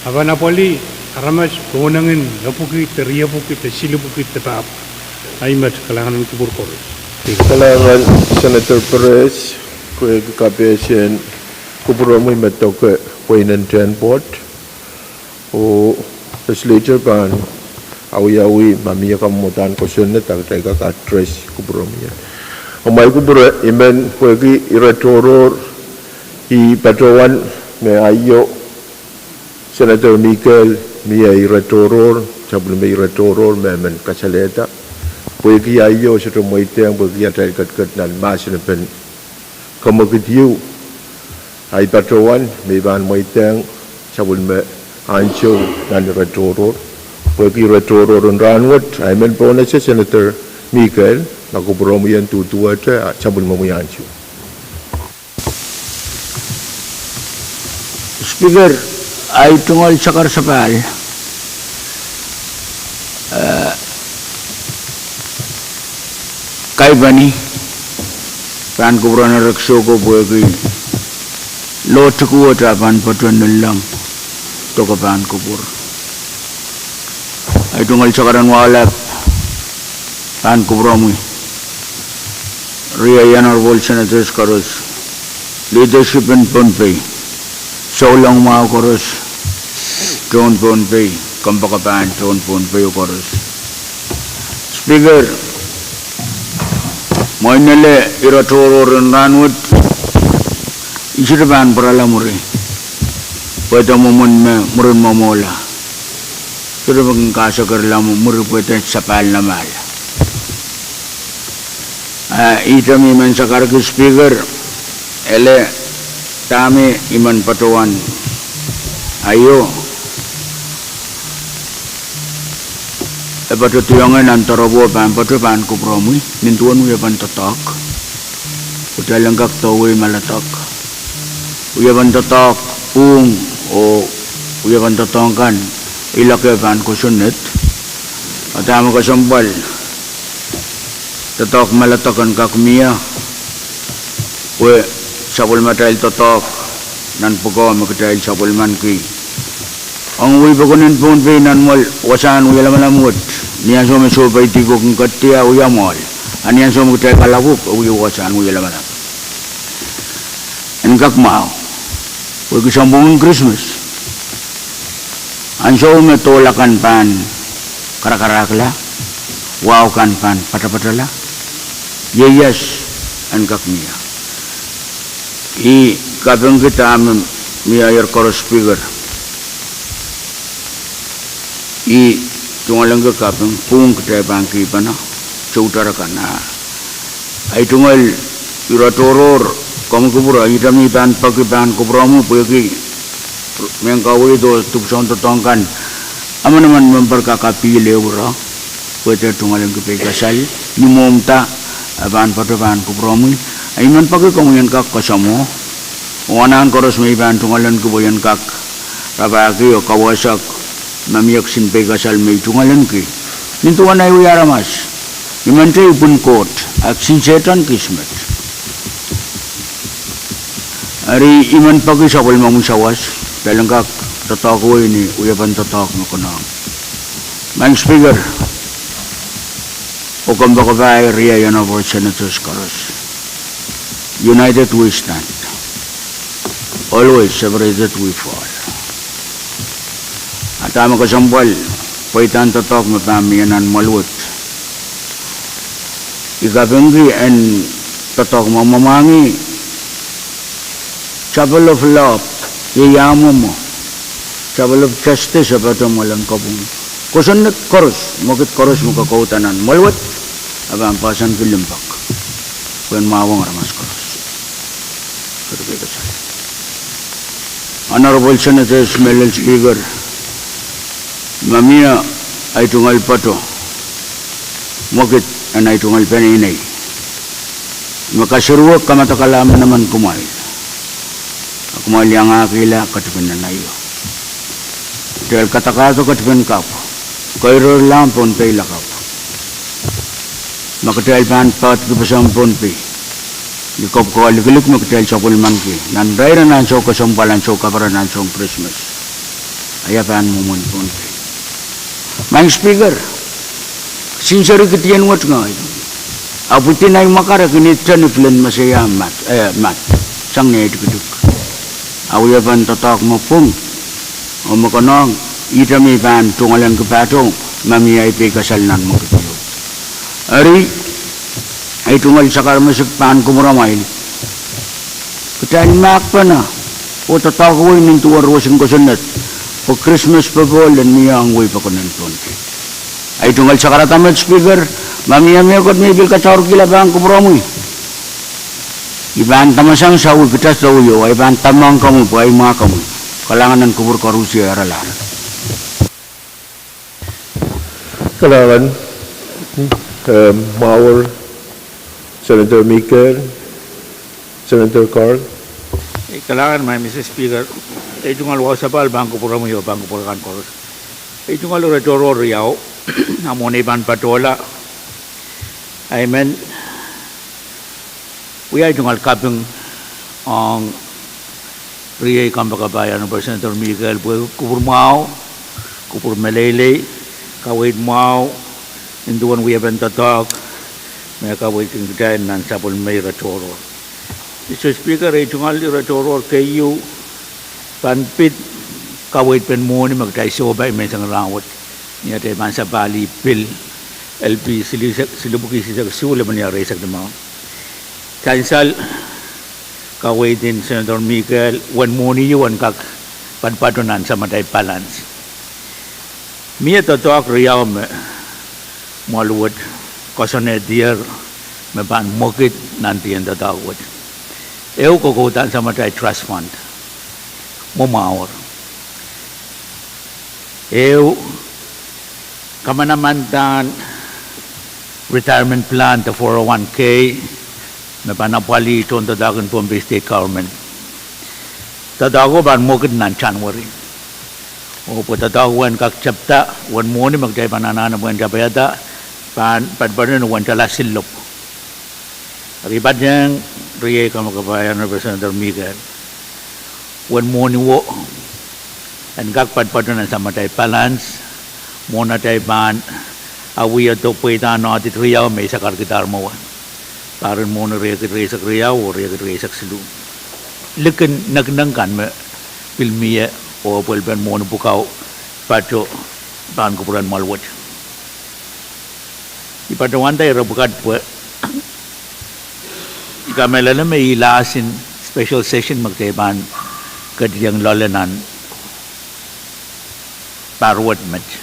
Avanapoli, aramas, Pwunangin, Napukit, Riyapukit, Silupukit, Tapap, Aymat, Kalangan ng Kuburkoros. Kalangan Senator Perez, kue KPSN, Kuburomoy matoke, Pwuhng 10 pot, o Legislature pan, awi-awi, mamiya kamutan ko sunat, tagay ka-address Kuburomoy. Umay Kuburo, imen, Pwuhng iratoror, I patrowan me ayo Senator Michael mi ay retoror sabun me retoror me men kasaleta pwegi ayo sa tumoy teng pwegi atay kat nan mas na pen kamagidyo Ay patrowan, may ban mo itang sabon me ancho nan retoror. Pwede retoror on ranwat, ay men po na si Senator Michael, nakupuro mo yan tutuwa siya, sabon mo ancho. Speaker, ay tungkol sa karsapal, kay bani, pan kubro na rakso ko pwede, lot ko tapan patuan nilang, to ka pan kubur. Ay tungkol sa karanwalap, pan kubro mo, Ria Honorable Senators Karos, leadership in Pohnpei, so lang mga Karos, John Pohnpei, kampakapan John Pohnpei Karos. Speaker, mo inele iratoro rin ranwit, isirapan para muri, pwede mo murin mamola, pero maging kasakar lang muri pwede sapal na mal. Ita mi man sa kargo speaker, ele tami iman patuan, ayo, patutuyangan ang tarawo patupan ko promi, nintuan mo yapan tatak, utalang kaktawi malatak, uyapan tatak, Pwuhng, o uyapan tatangkan, ilakapan ko sunit, at tama ka sambal, tatak malatakan kakumiya, we sabol matahil tatak, nan pagkawa makatahil sabol man ki. Ang uwi bagunin Pohnpei nan mal, wasan uya lamalamut, niyan so may sobay tigo kung katia uya mal, aniyan so makatahil kalabuk, uya wasan uya lamalam. Ang kakmao, uy kisambungin Christmas, ang so may tolakan pan, karakarakla, wow kan pan, patapatala, yeyas, ang kakmiya. I kapeng kita amin miyayar Karos speaker. I tungalang ka kapeng Pwuhng kita bangki pa na sautara ka na. Ay tungal iratoror kamu kubura itami pan pakipan kubramu pwede mayang kawai do tupson totongkan ama naman memperkakapili ura pwede tungalang kapekasal ni momta pan patupan kubramu ay man pagi kamuyan kak kasamo uwanan Karos may ban tungalan ko boyan kak rabaki o kawasak mamiyak sinpay kasal may tungalan ki nintuan ay uyaramas imantay upun court ak sinsetan kismet ari iman pagi sakol mamusawas dalang kak tatak ko ini uyapan tatak mo ko na mang speaker o kambakabay Ria Honorable Senators Karos. United we stand, always separated we fall. At tama kasambal, paitan tatak mapamiyanan malwot. Ikabenggi and tatak mamamangi, chapel of love, iyamo mo, chapel of justice, apato mo lang kapong. Kusan na Karos, makit Karos mo kakautanan, malwot, abang pasan kilimpak, kung mawang ramas Karos. Honorable Senators, Melon Speaker, mamia ay tunggal pato, mukit ay tunggal paninay. Makasuruak kamatakalaman naman kumail. Kumail yang akila katipin na nayo. Dahil katakato katipin kap, kairo lang Pohnpei lakap. Makatahil pan pat kipasang Pohnpei. Likop ko alikilik mo kitel sa pulmangki. Nandaira nan so kasampalan so kapara nan so Christmas. Ayapan mo mo Pohnpei. Mang speaker, sincere kitiyan wat nga. Aputin ay makara kinitsan iflan masaya mat. Sang na itikiduk. Awayapan tatak mo Pwuhng. O makanong itami pan tungalan kapatong mamiyay pikasal nan mo kitiyo. Ari, ay tunggal sa karmasik paan kumuramay. Katayin maak pa na. O tatakoy ng tuwarwasin ko sunat. O Christmas pa po, lan niya ang way pa ko ng Pohnpei. Ay tunggal sa karatamat speaker, mamiyami ako at may bil katsawar kila paan kumuramay. Iban tamasang sa kita sa uyo, iban tamang kamu, ay mga kamu. Kalangan ng kubur korupsi aralan. Kailangan Mauer, Senator Michael, Senator Carl. Kailangan may Mr. Speaker, jungal wasapal bangko pura mo yo bangko pura kan koros. Jungal retoro riau, amone ban patola. I mean, we are jungal kapung ang Riay Kambakabayan ng Senator Michael, kupur mau, kupur melele, kawit mau, induan we have to talk, may kawit yung dyan ng sapol may retoro. Mr. Speaker, jungal retoro kayo, panpit, kawit pen mo ni magtayso ba may isang rawat, niya tayo man sa Bali, Pil, LP, silubuki siya sula man niya resak naman. Chansal, kawit din Senator Michael, wan mo niyo, wan kak panpatunan sa matay balance. Mia to talk riyaw me, maluwad, kasone dear, me ban mokit nanti ang tatawad. Ew kukutan sa matay trust fund, mumawar. Ew, kamanamantan, retirement plan to 401k, may panapali ito ang tatagan po ang state government. Tatago ban mokit nan January. O po tataguan kak chapta, wan mo ni magtay pananana mo ang japayata, panpanin wan tala silop. Ribat niyang Riay Kambakabayan ng Senator Michael, wan mo ni wo, ang kak panpanin sa matay balance, mo na tayo pan, awi ato po itano atit riyaw, may sa Kadkadaur mo wan. Parin mo na riyak sa riyaw o riyak sa silu. Likan nagnangkan me pilmiya o pulpen mo na bukaw pato pan kupuran malwat. Ipatawan tayo rabukat po ikamela na may ilasin special session magkaiban kadiyang lalanan parwat match.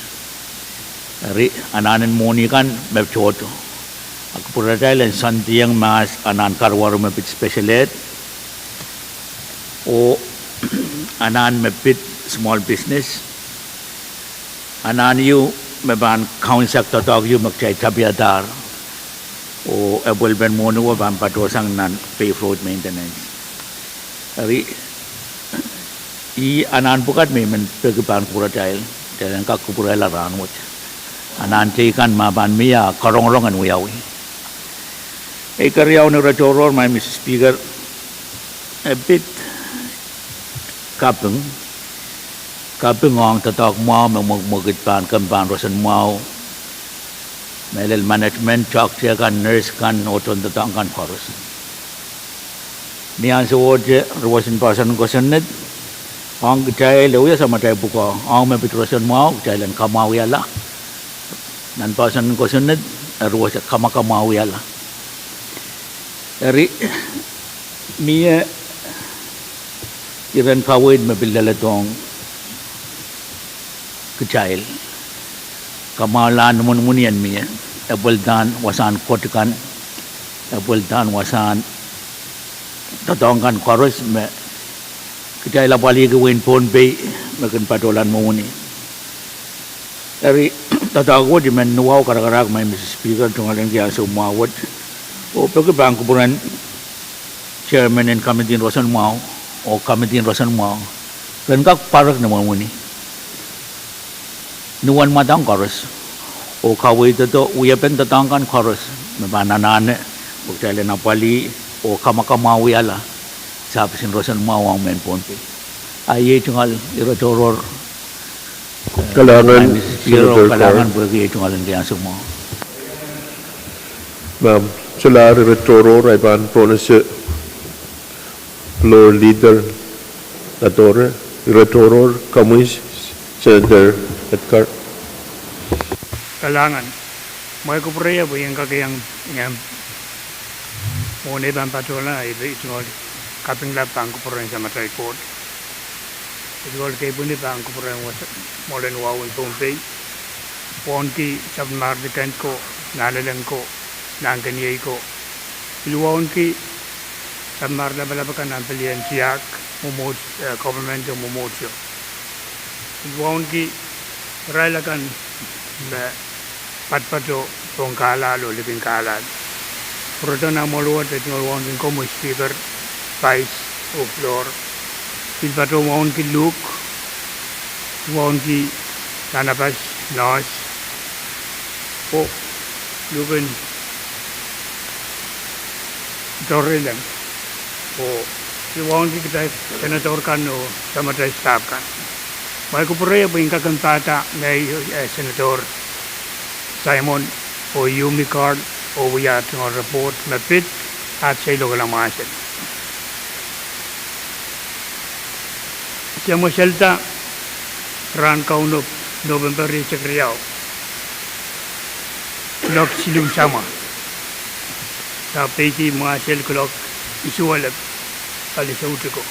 Ari ananan mo ni kan may choto. Ako pura tayo lang santiyang mas anan karwaro mapit special ed o anan mapit small business anan yu maban council tatag yu magchay tabiadar o abol ben mo nuwa ban patosang nan pay road maintenance. Ari I anan bukat may man pagpan pura tayo tayo kakupura laran mo anan tikan maban miya karongorongan wiyawi. Karyaw ni Rachoror, my Mr. Speaker, a bit kapung ang tatak mo, magmugit pan, kampan, rosan mo, melel management, chok siya kan, nurse kan, oton tatak kan, koros. Niyan sa wodje, rawasin pasan ko sanad, ang chay lewya sa matay buka, ang mapit rosan mo, chay lan kamawiyala, nan pasan ko sanad, rawasin kamakawiyala. Ari Mia iran kawid mabildala tong kecail kamalan mun-munian Mia abuldan wasan kotikan abuldan wasan tatongkan koros me kecail bali gawin Pohnpei makan patolan mo ni Ari tatago di men nuaw karak-karak may Mr. Speaker tungalang kaya sumawad o pagkabang kuburan chairman and committee rosan mo o committee rosan mo kan kak Pahrek naman mo ni nuwan matang koros o kaway to uyapen tatangkan koros mabananane buktaile na pali o kamakamawi ala sabisin rosan mo ang men Pohnpei ay tungal iratoror Kailangan Senator kailangan Carl. bagi tungal ang diyan mo Ma'am, sila retoro raiban province floor leader Kadkadaur retoro kamuis Senator Kadkadaur. Kailangan. May kupreya po yung kakayang muna ibang patola ay itungol kaping lapang kupuran sa matay court. Itungol kay bunyi pa ang kupuran molen wawon Pohnpei. Ponti sa mardikan ko, nalalang ko, nangganiyay ko. Iluwawon ki samar la bala kan ampelian siak momot government jo momotio won ki raila kan la patpato pongkala lo living kala protona molwa te won ko speaker vice of floor pilpato won ki look won ki tanapas nos o lugen Dorrelan o won ki kita senator kan o samata staff kan mai ko pure bo inka kan tata nei senator Simon o Yumi card o wiya to report na pit at say lo la masen siamo scelta ran kauno November ri chekriao lok silum sama sa peti masel klok isuwala ali sautiko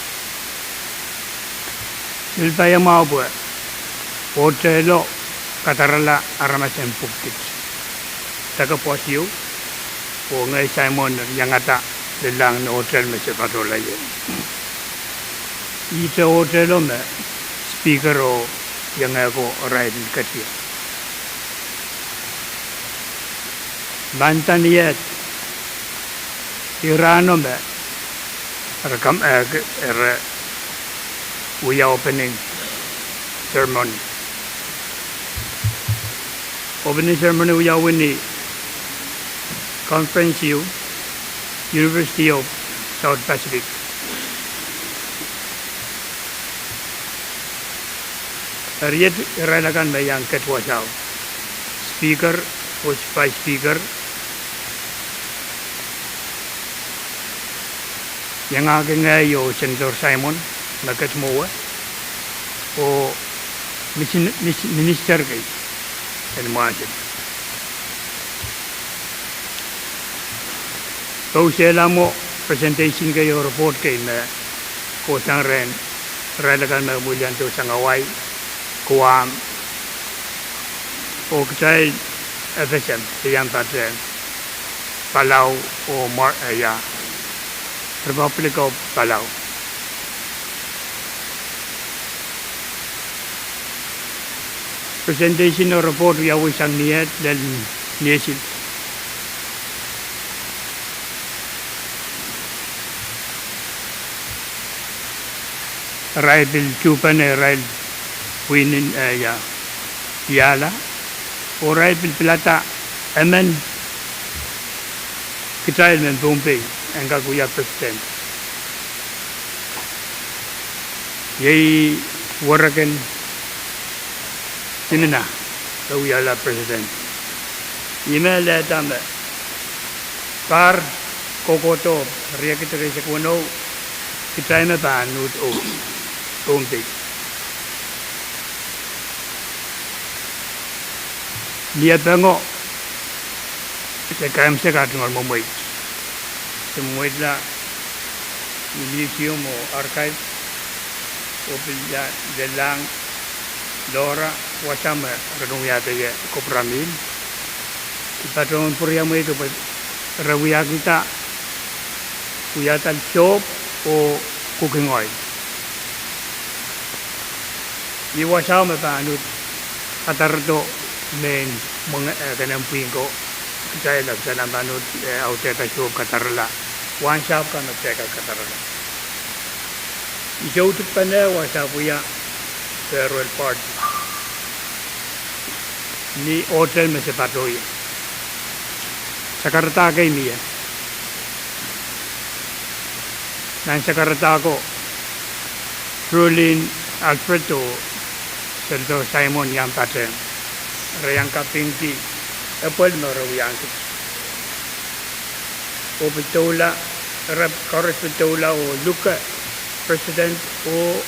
silpaya mau buat hotelo katarala aramasen pukit taka posio o ngai Simon yang ata lelang no hotel me se patola ye ite hotelo me speaker o yang ako ride katia bantaniet Irano me rekam we are opening ceremony we are winning conference University of South Pacific Riet iralakan may yang KAPWARESOU speaker o vice speaker yang aking yo Senator Simon nagkatmoa o minister kay Elmasin so sila mo presentation kayo report kay na kusang ren relakan na mulian to sa ngaway Pwuhng o kay FSM siyang patren Palau o Republic of Palau presentation o report yaw isang niyat dan niyasit Rail bil Chupan rail Winin Yala o rail bil Plata Amen Kitrail men Pohnpei ang kaguya president yay warakan sinina kaguya la president email tama par kokoto riakitare sa kuno kitrail na ba nut o Pohnpei Dia tengok saya sekat dengan memuai semua itulah museum o archive o pilih dalang Dora wasama renung ya tege kopramil kita tuan puriamu itu rawia kita kuyatan shop o cooking oil di wasama pa anut atardo men kanang Pwuhng ko kaya nagsanang manod auteta shop katarala one shop ka nagteka katarala ijautuk pa na wasa puya farewell party ni hotel me se patoy sakarta kay niya nan sakarta ko Rulin Alfredo Senator Simon yang patren Rayang kapingki apel marawiyang o bitola rap koris bitola o luka president o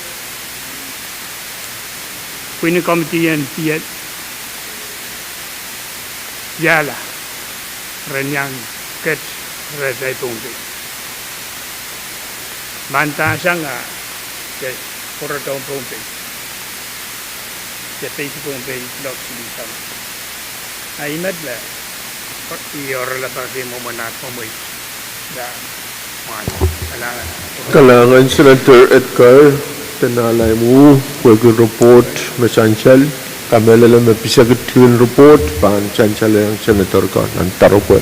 Pwuhng committee and piat yala renyang ket resay Pohnpei manta sanga ke porotong Pohnpei Jadi Pohnpei blok sini sama. Aimat lah, ior lah pasti mau menat mau dah, mana. Kailangan Senator Edgar, tanalay mo, huwag yung report, masansyal. Kami lang mapisagit yung report, pansansyal yung senator ko, nantaro ko,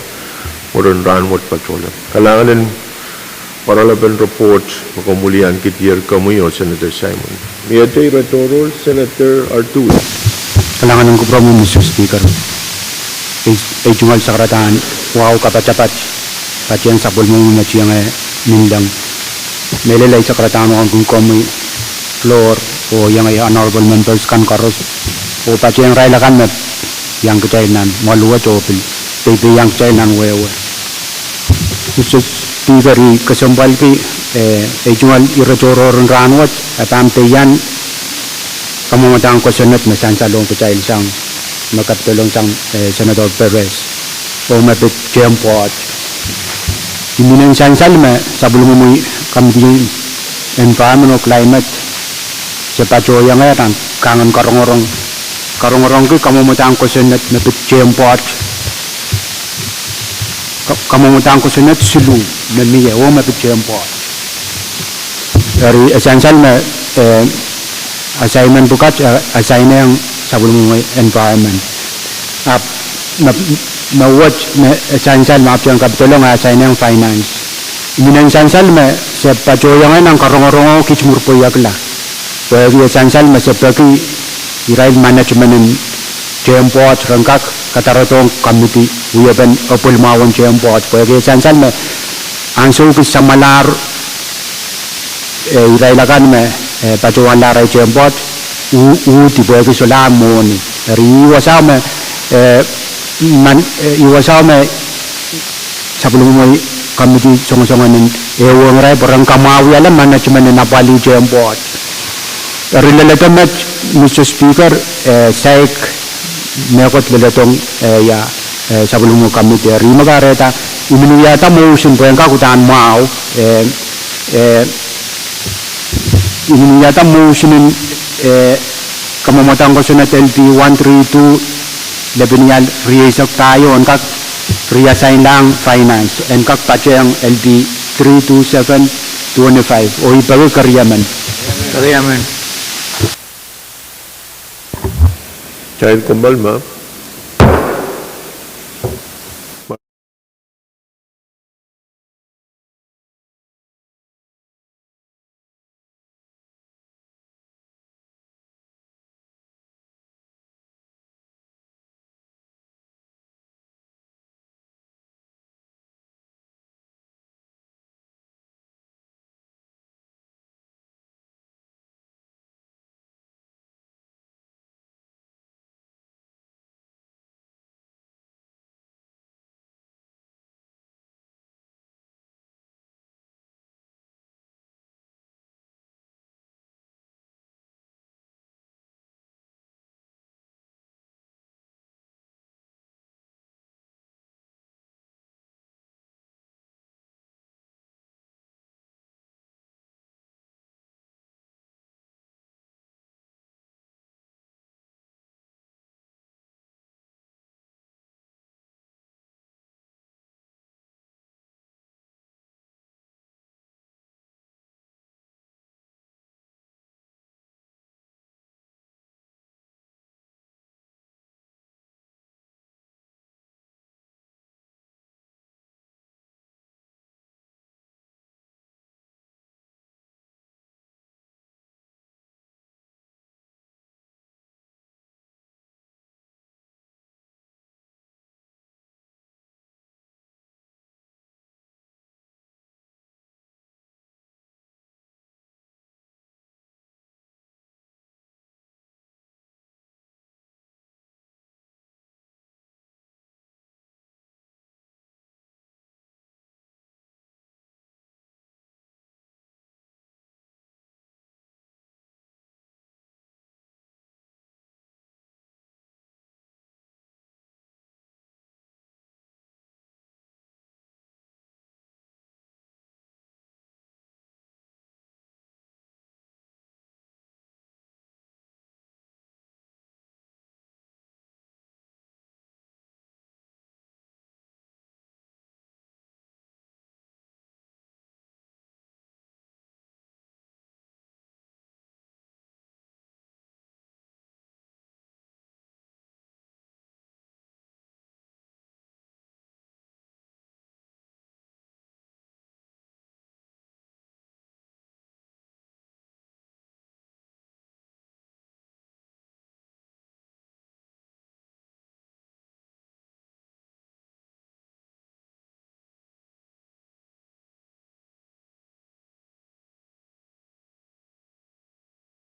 muron ranwat patrola. Kailangan din, para laban report, makamulian kitir kami o Senator Simon. Miyate Retoro, Senator Artui. Kailangan ng kompromi, Mr. Speaker. Jungal sa karataan, wow kapat-capat, pati ang sabol mo na siyang nindang. Melelay sa karataan mo kung komi floor o yung honorable members kan karos o pati ang railakan na yang kecainan maluwa chopil pipi yang kecainan wewe. Mr. Speaker, kasambal ki jungal irajororon ranwat at amteyan kamamatang ko sunat na sansalong kecail sang makatulong sang Senador Perez o mapit jempot hindi nang sansal ma sabulong mo kami environment o climate sa pachoya ngayon kangen karong-orong ki kamamatang ko sunat mapit jempot kamamatang ko sunat silu na miya o mapit jempot dari sansal ma assignment bukat assign yang sabulong mo environment na watch na sansal maap yung kapitulong assign yang finance iminang sansal ma sa pachoya ngayon ang karong-orong o kichmurpoyak la pwede sansal ma sa paki irail management ng jempot rangkak kataratong committee uyaban opulmawon jempot pwede sansal ma ang sukis sa malar irailakan ma pacuan laray jempot uti pwede sulamon iwasama iwasama sebelum mo kami di song-songan ewang ray parang kamawi alam manajemen na napali jempot rilalatam Mr. Speaker saik mekot lalatong ya sebelum mo kami dari magareta iminuyata motion po yung kakutaan mau iminuyata motion kamamatang ko sunat LP 132 labinyal reasak tayo angkak reassign lang finance angkak pacyang LP 32725 o ibago karyaman Child Kumbal, ma.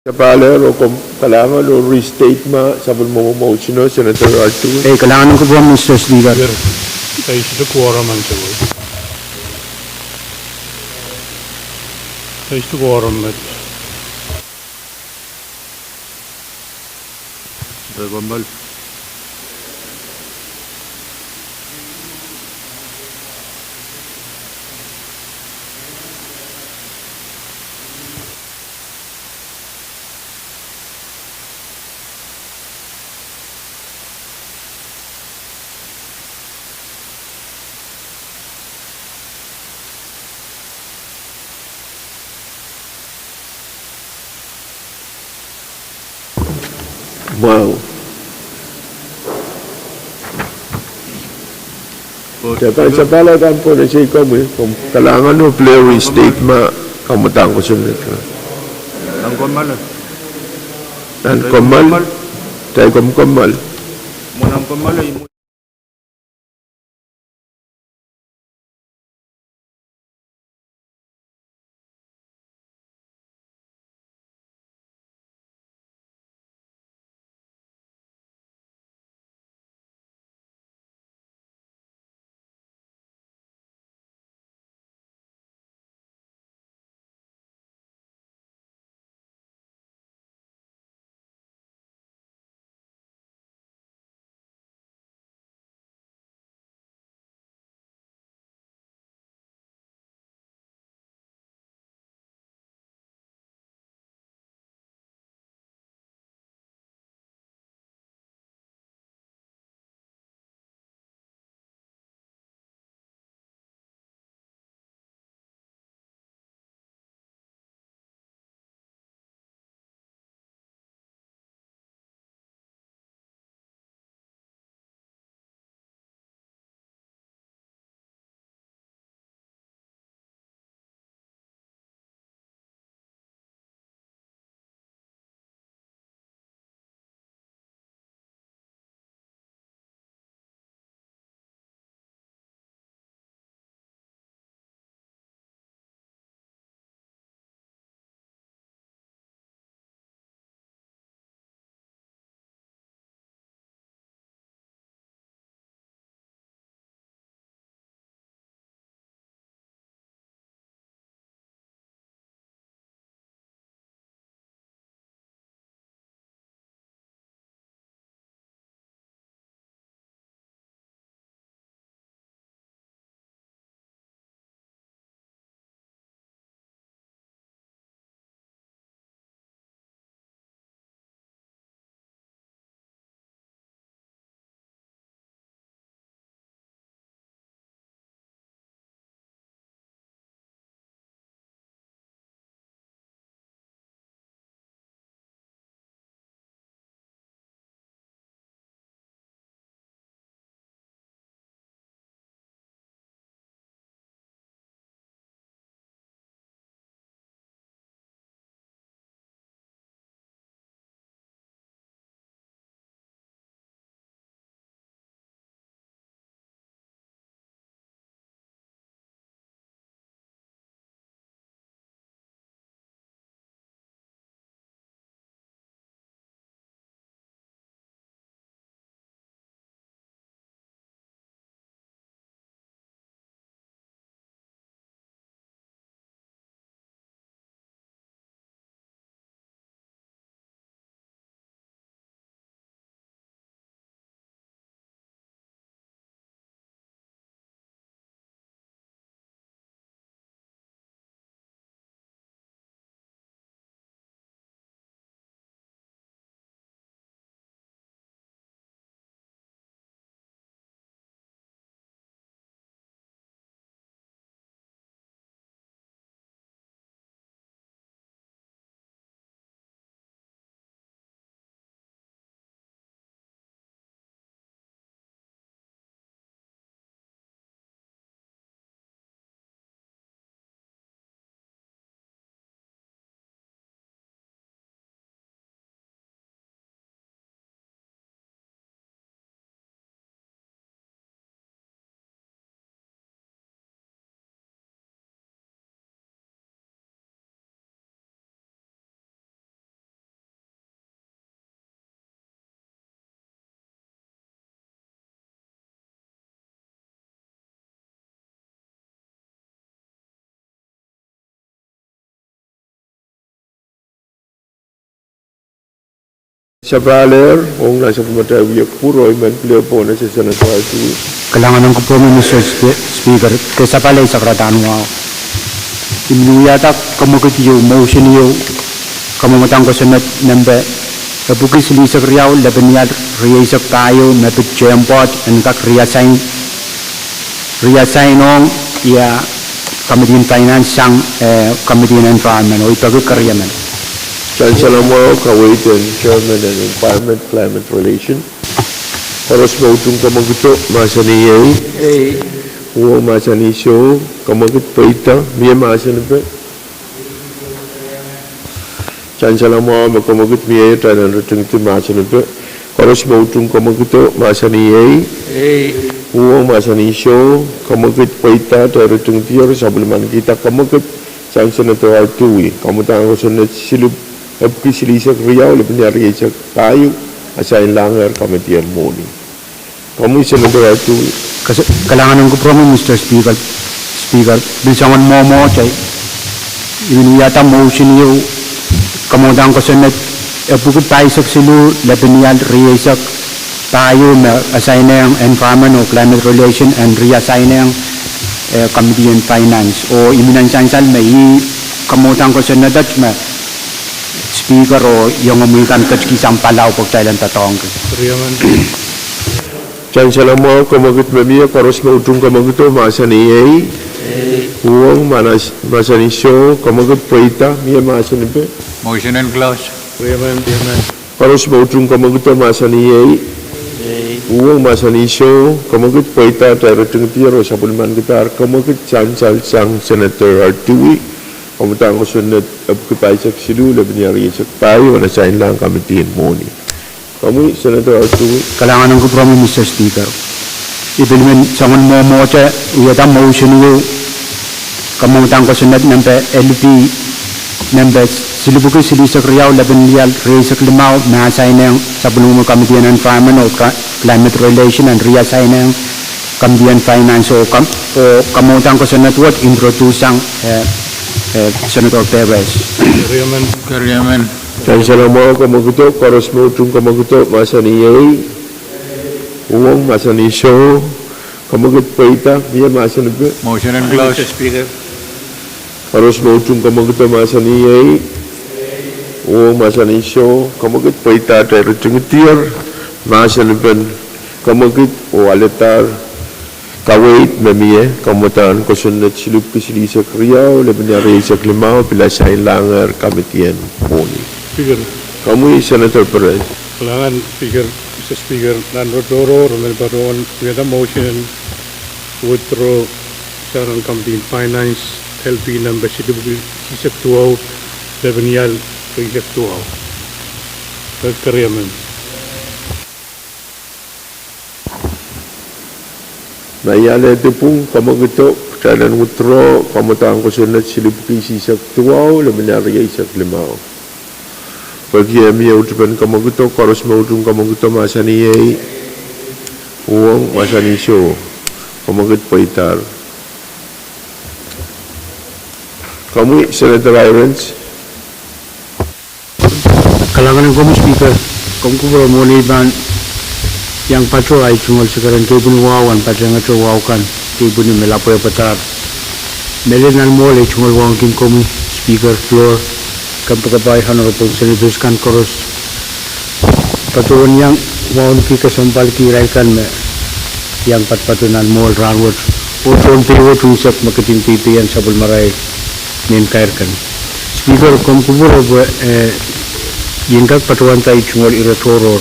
Kapaler o kailangan o restate sa motion no, Senator Arthur. Kailangan ko po, Mr. Speaker. Tayo siya quorum ang siya. Tayo siya quorum at Gombal. Wow. Sa palagan po na siya kami, kung kailangan o play restate kamutang ko sunod ka. Ang Gombal. Tan komal, tayo komal. Munang Gombal ay Sabaler, nasa pumatay wiyak puro, man clear po na sa Senator Artui. Kailangan ng kompromi, Mr. Speaker, kaysa pala sa karataan mo ako. Imiluyata kamukit yung motion yung kamumatang ko sa nambe. Kapuki silisak riyaw, labaniyat riyasak tayo, mapit jempot, and kak riyasain nong iya Committee on Finance sang Committee on Environment o ipagod karyaman. Chancellor mo, Kawait and Chairman and Environment Climate Relation. Paros mo itong kamaguto, masaniyay. Uwa masanisyo, kamagit pa ita, miya masanipin. Chancellor mo, magkamagit miya ita, nanrating ito masanipin. Paros mo itong kamaguto, masaniyay. Uwa masanisyo, kamagit pa ita, nanrating ito, sabulaman kita kamagit. Sang Senator Artui, kamutang ko sunod silub, Kisilisak riyaw, laban sa tayo, asayin langar kamatiyan muni. Kamu Senator Artui. Kailangan ng kompromi, Mr. Speaker. Bilsangan mo, chay. Inuyata motion yung kamutang ko sunod, pukit tayo sa silu, laban riyasak tayo, asayin na yung Environment o Climate Relation and reassign na yung Committee on Finance. O iminansansal, may kamutang ko sunod at Speaker o yung umulikan katskisang palaw pag tayong tatawang ko. Chancellor mo, kamagit mamiya, paros mo utong kamagito, masaniyay. Uwang masanisyo, kamagit paita, miya masanipe. Motion and close. Paros mo utong kamagito, masaniyay. Uwang masanisyo, kamagit paita, tayo rating tiyaro, sa pulman gitar, kamagit chancel sang Senator Artui. Kamutang ko sunod, abkipay sa silu, laban sa tayo, nasayin lang kamitiin mo ni. Kamu, Senator Artui. Kailangan ng kompromi, Mr. Speaker. Ipilimin, sangon mo siya, uyata motion yung kamutang ko sunod, nampe LP, nampe silibuki silisak riyaw, laban riyasak limaw, nasayin na yung sa bulungan Committee on Environment o Climate Relation and reassign na yung Committee on Finance o kamutang ko sunod, what introduce ang Senator Perez. Karyaman. Chancellor mo, kamaguto, paros mo itong kamaguto, masaniyay. Uwang masanisyo, kamagut paita, miya masanipe. Motion and close. Speaker. Paros mo itong kamaguto, masaniyay. Uwang masanisyo, kamagut paita, tayo rating tiyar, masanipen, kamagut o alitar, Kawait mamiya, kamutaan ko sunod silub kisilisak riyaw, laban sa klimaw, pilasayin langar, kamitiyan muni. Speaker. Kamu Senator Pahrek. Kailangan, Mr. Speaker, nanrodoro, rumalbaroon, we had a motion to withdraw Sarang Committee on Finance, LP number Sisak 2, Lebaniyal, Sisak 2. Nagkaryaman. Nayala ito pong kamagito, kailan withdraw, kamutaan ko sunod silub kisilisak tuwaw, laban sa klimaw. Pag-iamiya utupan kamagito, karos mautong kamagito masaniyay, uwang masanisyo, kamagit paitar. Kamu, Senator Irons. Kailangan ng Speaker, kung kubro mo liban, yang patro ay tunggal sekarang kebun wawan patro nga tro wawakan kebun ni melapoy patar melinan mo le tunggal wawan kin komi Speaker floor kan pagkabay honorable senators kan koros patuan yang wawan ki kasampal ki raikan me yang patpatunan mo ranward o tontewo tusap makitin pipian sabul maray nin kairkan Speaker kom kuburo yingkak patuan tay tunggal iratoror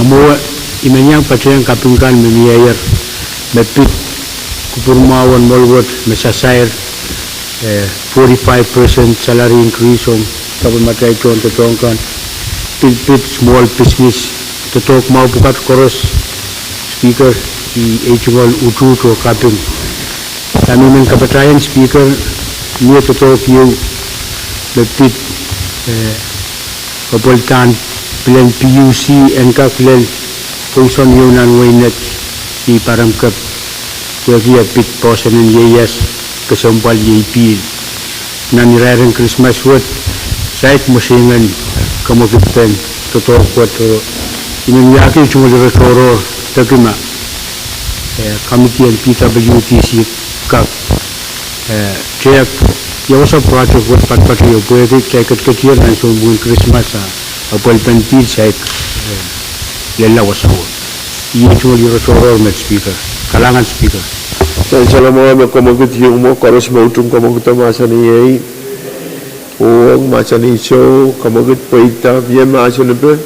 amo imanyang patreng kapungkan memiyayar mepit kupurmawan molwat mesasayar 45% salary increase on sabon matay chon totongkan pit small business totok mau bukat koros Speaker i ejungal utu to kapung kami men kapatayan Speaker niya totok yung mepit kapoltan pilen PUC and kaklen Pwuhng yun ang winet di parang kap kaya pit posan ng yeyas kasampal yipil na nirarang Christmas wat sait musingan kamagitan tutor kuat inimyaki cuma dari toro terkena committee and PWTC kak cek jawasa project buat pat yo boleh ceket kecil dan sumbu Christmas apel pentil cek lella wasau ini cuma dari toro met speaker kalangan speaker. Salam mo komogit yung mo koros mo utung komogit masa ni Pwuhng masa ni show komogit paita biya masa ni pe.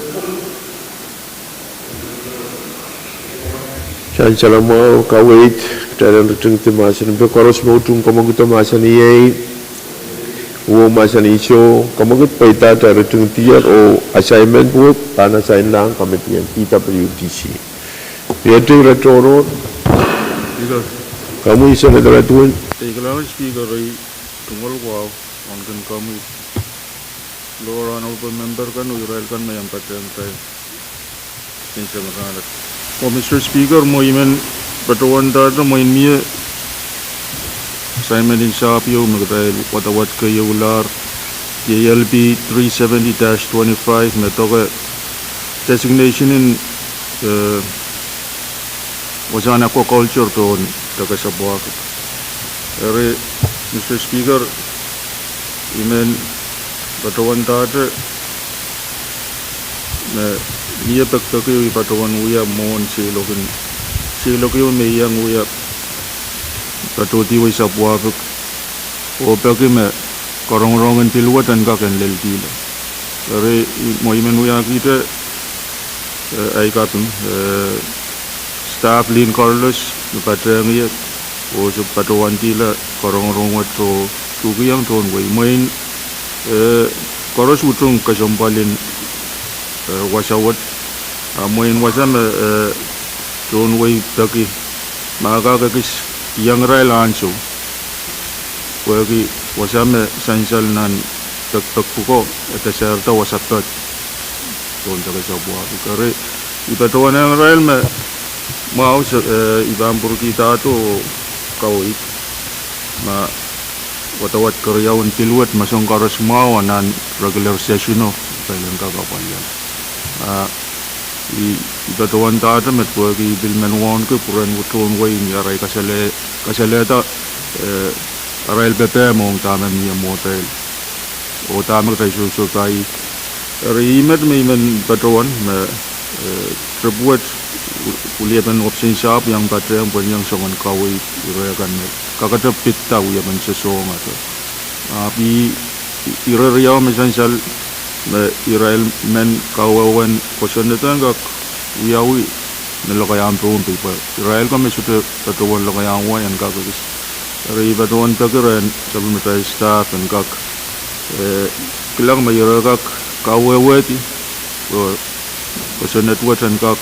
Salam mo kawait dalam utung masa ni pe koros mo utung komogit masa ni Pwuhng masa ni show komogit paita dalam utung tiar o assignment work tanah sign lang komite yang PWTC. Yaitu retoro. Kamu isa na daratuan. Kailangan speaker ay tungol wow on kan kami lower honorable member kan Israel kan may ampatang tayo kinsa makalat. Mr. Speaker mo imen patuan data mo inmiya assignment in sapyo magdahil watawat kayo ular JLB 370-25 metoka designation in wasan aquaculture to taga sa Pahrek. Ere Mr. Speaker, imen patuan data na niya pagtakayo patuan uya mohon silokin may yang uya patuti sa Pahrek o pagi me korong-korongan piluatan kakan leltila. Ere mo imen uya kita ay kapin staff Lin Carlos patrang iya o sa patuan tila korong-korongan to tukiyang ton way main koros utung kasampalin wasawat main wasam ton way taki makakakis yang rai lanso wagi wasam sansal nan takpuko ataserta wasatot ton taga sa Pahrek kare ipatuan yang rai mau ibang kita tu kawit ma watawat karyawan piluat masong karos mau nan regular session no kailan kakapanyan ibatuan tata met wagi bilmen won ko puran wuton way ni aray kasaleta aray bete mo tama niya motel o tama tayo susutay rimet may men batuan ma terbuat uliapan option shop yang baterai yang banyak songan kawai irakan kakak pita uliapan sesong atau api iraria misalnya irail men kawawan kosan itu enggak uyawi nelokayam Pohnpei irail kami sudah batuan lokayam yang kakak dari batuan takiran sabi metai staff dan kak kilang mayura kak kawawati kosan itu dan kak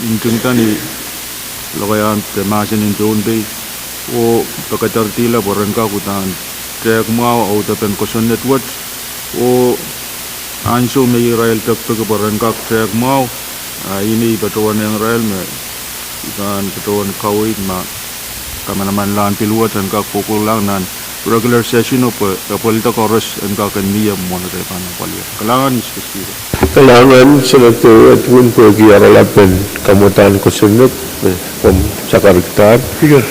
inting tani lokayan temasin in Pohnpei o pagkatartila boran ka kutan trek mau o tapen koson network o anso may Israel tak boran ka trek mau ini patuan yang Israel me ikan patuan kawit ma kamanaman lan piluat dan kak pukul lang nan regular session o kapalita koros ang kakaniya mo na tayo panapalya kalangan ispesifiko. Kailangan senator at pun pergi aralapan kamutan kusunod pom sakariktar. Tiga.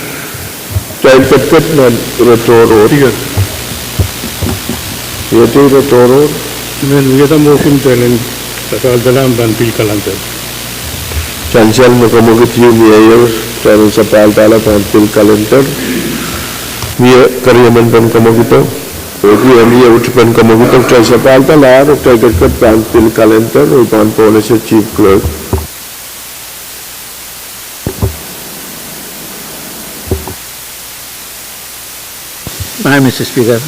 Dahil pet nan retoro. Tiga. Yaitu retoro. Imen kita motion telen takal dalam ban pil kalantar. Chancel makamugit yung mayor dahil sa paaltala pil kalantar. Mia karyaman pan kamugito. Oke, ini ucapan kamu kita ucap sepal telar, ucap dekat pantil kalender, ucapan polisi chief clerk. Hi, Mr. Speaker.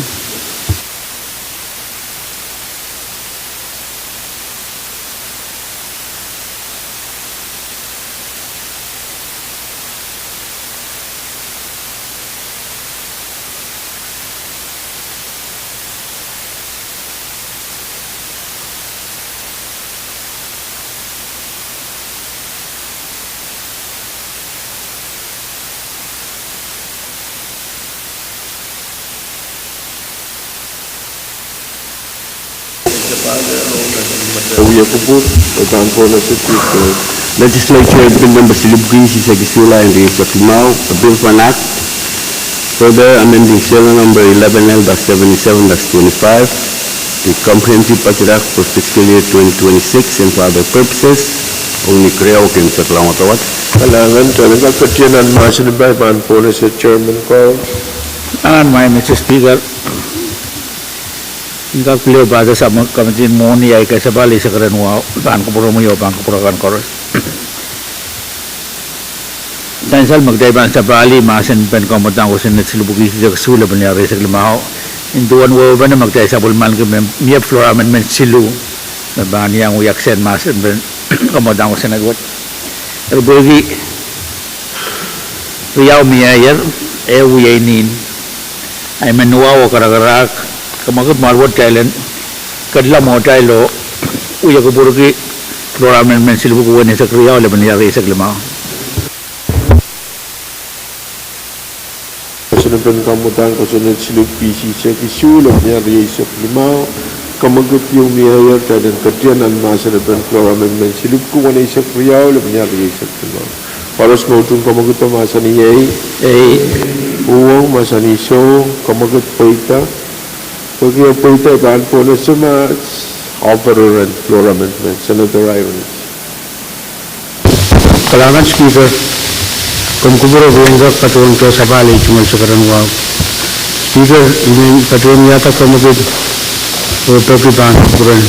Uya Kupur, Bataan Pona Speaker. Legislature Bill number Silibgi Sisagisula and Rimau, a bill for an act further amending serial number 11L-77-25, the Comprehensive Budget Act for fiscal year 2026 and for other purposes. Only Kreo Kim Saklamotawat. Kalangan talaga katiyanan masin ba Bataan Pona sa Chairman Call. My Mr. Speaker, Ingkak beliau pada sama kamatin moni ay kaysa bali sa karan wow Bangko Promoyo Bangko Prokan Koros. Dan sal magdayban sa bali masin pen komodang ko sin silubugi sa sula banyari sa limaho. Induan wo ba na magday sa bulman ko miya floor amendment silu na ba niyang uyaksen masin pen komodang ko sin nagwat. Terbugi riyaw miya yer uyainin ay menuwa o karagarak kamagat malwat kailan kadla mo tayo uya ko burugi floor amendment silubugi wani sa riyaw laban niyari sa limaho. Sinapan kamutan ko sa nagsilip PCC kisulap niya riyasap limaw kamagat yung miyayar tayo katiyanan masanapan floor amendment silip ko wana isak riyaw laban niya riyasap limaw paros mautong kamagat pa masaniyay Pwuhng masaniso kamagat paita pagkaya paita Bataan Pona sa mas offerer and floor amendment Senator Irons. Salamat, Speaker. Kumkuburo Bwuhng patulong to sa bali cuman sekarang wow. Speaker, ini patulong yata kamagid o pagkipan kuran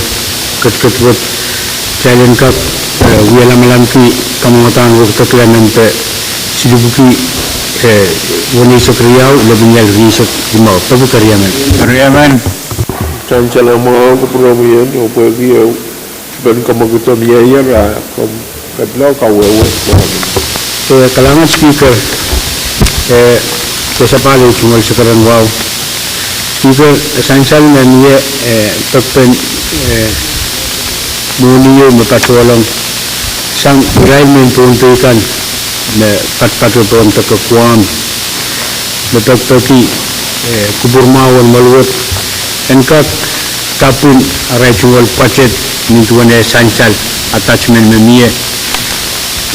kat-katwat challenge kak wala malampi kamangatan ko kakyanan pe silubuki wani sa kriyaw labinyal risak limaw pagkariyaman. Kariyaman. Chanchalang mga kapromiyan o pagkiyaw ban kamagutan miyayar kadlaw kawawat Kailangan Speaker sa pali cumal sekarang wow. Speaker, esensyal na niya pagpen muniyo mapatualang sang environment Pohnpei kan na patpatutuan takakuam na pagpati kuburmawan maluwat engkak kapun aray cumal budget nintuan esensyal attachment na niya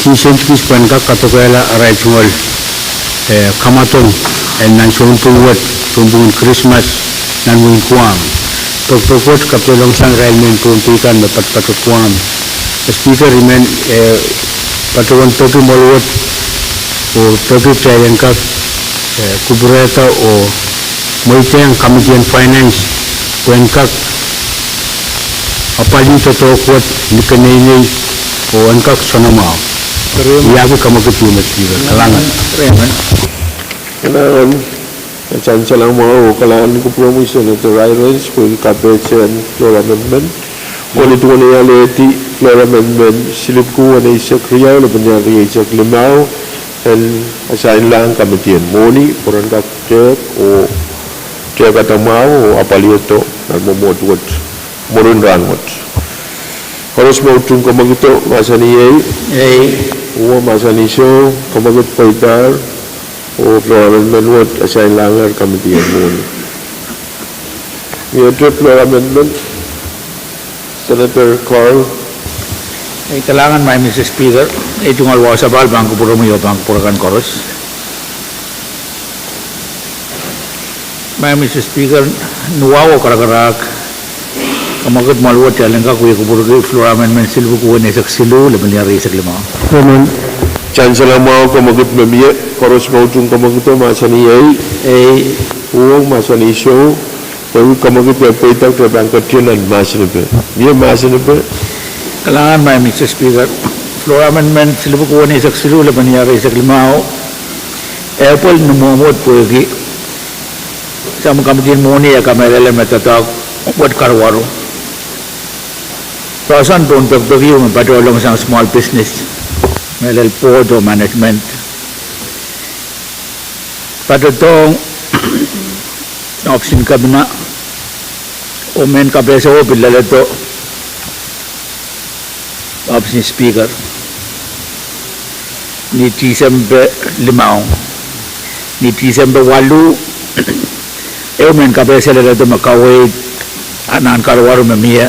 Kisentkis pankak katokaila aray chungol kamatong nan sumpungwat sumpung Christmas nan wing kuam pagpagwat kapulong sang railman Pohnpei kan mapatpatot kuam. Speaker remain patuan topi maluwat o topi chayan kak kubureta o moiteng Committee on Finance kuenkak apalin totokwat nikanay o engkak sonamaw. Iyago kamagat yung Speaker. Kalangan. Kalangan. Chanchalang mga kalangan ko promise Senator Irons ko kapetsen floor amendment. Kung ito na yaleti floor amendment silip ko na isak riyaw laban niya riyasak limaw and asahin lang kamitian moni puran kak cek o cek atamaw o apalioto nagmumotwot murun rangot. Harus mautong kamagito masaniyay uwa masaniso kamagat paitar o floor amendment what asahin langar kamitian moni. Miyatre floor amendment Senator Carl. Kailangan may Mr. Speaker itong alwa sa bal Bangko Promoyo Bangko Prokan Koros. May Mr. Speaker nuwaw karagarak kamagat maluwat yalang ka kuya kuburugay floor amendment silbu kuwa nesak silu laban niya risak lima. Amen. Chanchalang mga kamagat mamiya koros mautong kamagito masaniyay Pwuhng masaniso pag kamagat may paitag na bangkat yun ang masanipa. Niya masanipa. Kailangan may Mr. Speaker floor amendment silbu kuwa nesak silu laban niya risak lima. Apple numumot kuya sa mga kamitin muni ya kamerala matatak buat karwaro. Perasaan pun pagpagyo patulong sa small business melal po do management patutong option kabina o men kabeso o bilalato option speaker ni Disember 5 ni Disember 8 men kabeso lalato makaway anan karwaro mamiya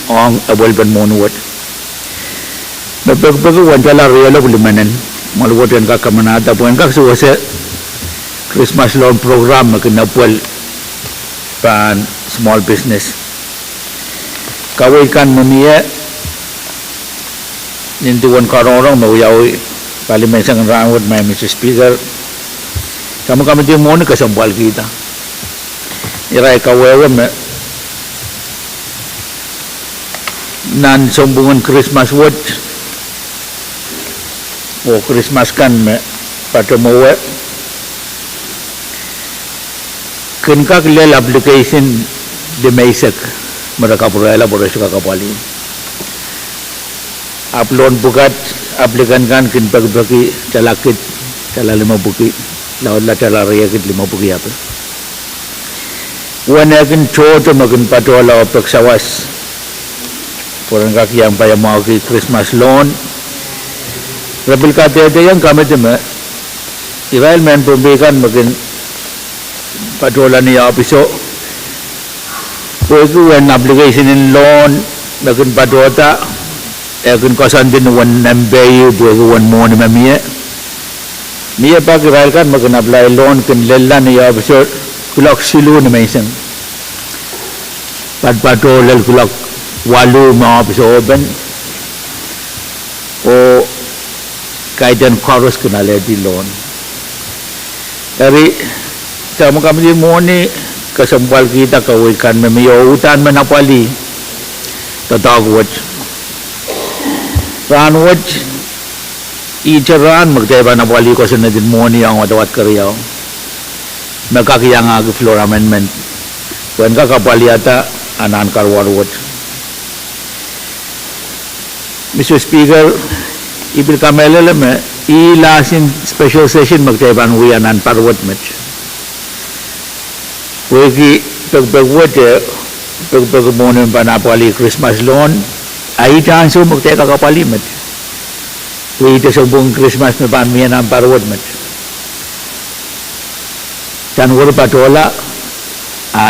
ong abol ban monuat bag wan jala real limanan maluwat yan ka kamanata po yan ka suwase Christmas loan program makinapwal pan small business kaway kan mamiya nintuan karorong mauyawi Parliament sang rawat may Mr. Speaker kamu kami di mo ni kasambal kita iray kawewe nan sombungan Christmas wood o Christmas kan pada mawe kenkak lel application di maisak mereka purela suka kapali upload bukat aplikan kan kin bagi calakit cala 5 buki lawan la cala raya kit 5 buki apa wana kin choto makin patola peksawas orang kaki yang payah mau ke Christmas loan Rebel kata yang kami cuma Israel main pembekan makin patola ni apiso itu when application in loan makin patota akan kosan din one nambayu buat one more ni mamia pak Israel kan makin apply loan kan lella ni apiso kulak silu ni maisang patola kulak walu mau bisa open o kaitan chorus kena di loan dari sama kami di moni kesempal kita kawikan memiyo hutan menapali tatag watch ran watch icaran magteba napali ko sa nadin moni ang watawat karyaw magkakiyang agi floor amendment when kakapali ata anan karwar watch Mr. Speaker, ibil kamelele me ilasin special session magtayban wiyanan parwat match. Wegi pagpagwat pagpagmonon panapali Christmas loan ay chanso magtay kakapali match. Wegi ito sa buong Christmas me pamiyan ang parwat match. Tanwar patola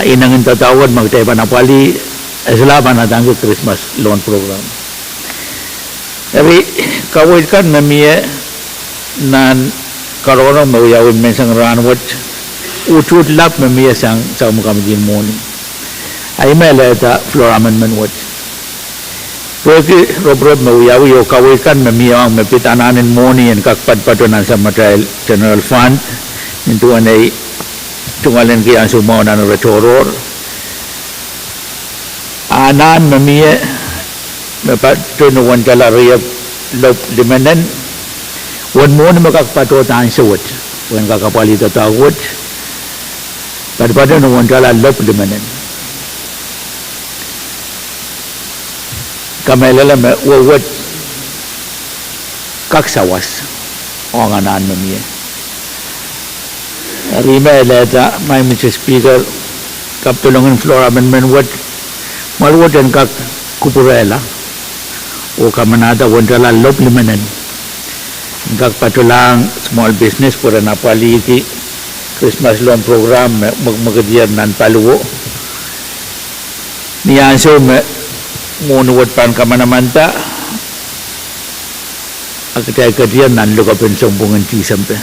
inangin tatawad magtay panapali eslaban at ang Christmas loan program. Tapi kawin kan mamiya nan karona mawiyawin mensang ranwat utut lap mamiya sang mukam din moni ay meleta floor amendment watch Pwede Robert mawiyawi o kawin kan mamiya ang mapitananin moni and kakpadpatunan sa material general fund into anay tungalin kaya ang sumaw na retoror anan mamiya Mapatunuan kala riyap lop limanan wan mo na makakapatutan sa wat wan kakapalita tawad patunuan kala lop limanan kamelala wawat kaksawas o nga naan mamiya rima eleta may Mr. Speaker kaptulungan floor amendment wat maluwat yan kakupurela o kamanada wandala lop limanan patulang small business pura napaliti Christmas loan program magmagadiyan nan paluwo niyanso munuwat pan kamanamanta agkatay kadiyan nan lukapin sumbungan tisampe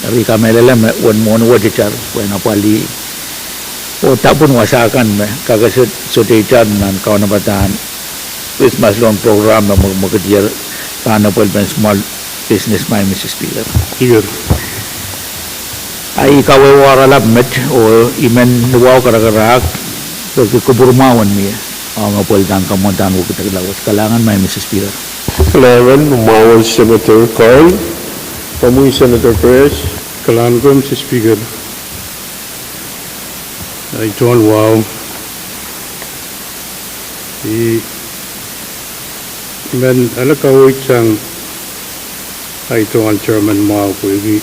dari kamelala wan munuwat icar wan napali o tapon wasakan kagasut suticar nan kawanapatahan Christmas loan program na magmagadiya sana po yung small business may Mr. Speaker. Here. Ay kawawaralap met o imen nuwaw karakarak pagkuburmawan niya. Ang apoldan kamuntan ko kitaglawas. Kalangan may Mr. Speaker. Kalangan, umawal Senator Carl. Pamuy Senator Perez. Kalangan ko Mr. Speaker. Ay John Wow. Men alakaw isang ay ito ang chairman Mao Pwuhng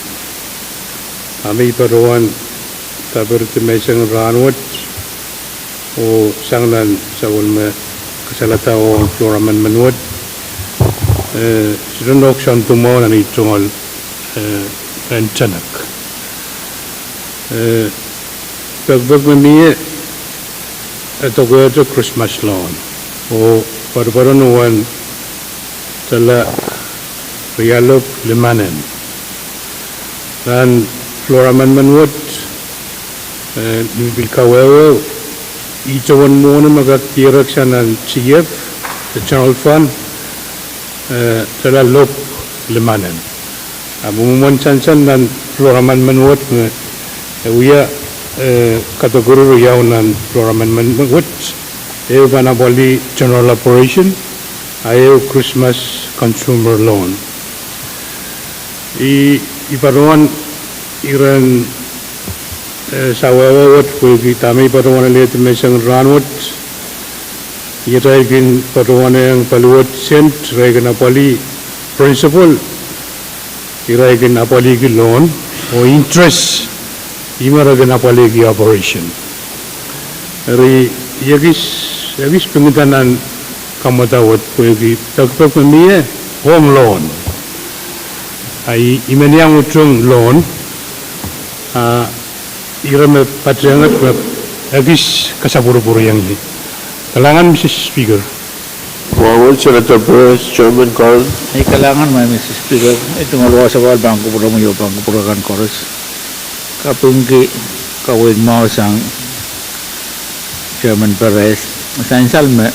kami paruan taberti may isang ranwat o sanglan sa ulma kasalata o ang floor amendment wad sinunok siyang tumaw na itong ang tiyanak pagbag mamiya ito ko ito Christmas loan. O parparunuan tala Rialop Limanen. Dan Floraman Manwot Nibil Kawewe Itawan muna magatirak siya ng CF, the General Fund, tala Lop Limanen. Bumuman sansan ng Floraman Manwot uya kategori yaw ng Floraman Manwot ayaw panabali General Operation, ayaw Christmas Consumer Loan. Iparuan iran sa wawawat kuigi tami paruan lihat mesang ranwat iraigin paruan yang paluat sent raigin apali principal iraigin apali ki loan o interest imaraigin apali ki operation ri yagis pengitanan kamatawat kuigi takpak memiye home loan ay imenyang utung loan irame patriangat agis kasaburo-buro yang ini. Kalangan Mr. Speaker. Forward, Senator Perez, Chairman Carl. Ay kailangan may Mr. Speaker. Ito nga luwa sa wal bangko pura mo yung bangko pura kan chorus. Kapungki kawin mo sang Chairman Perez. Masain salme.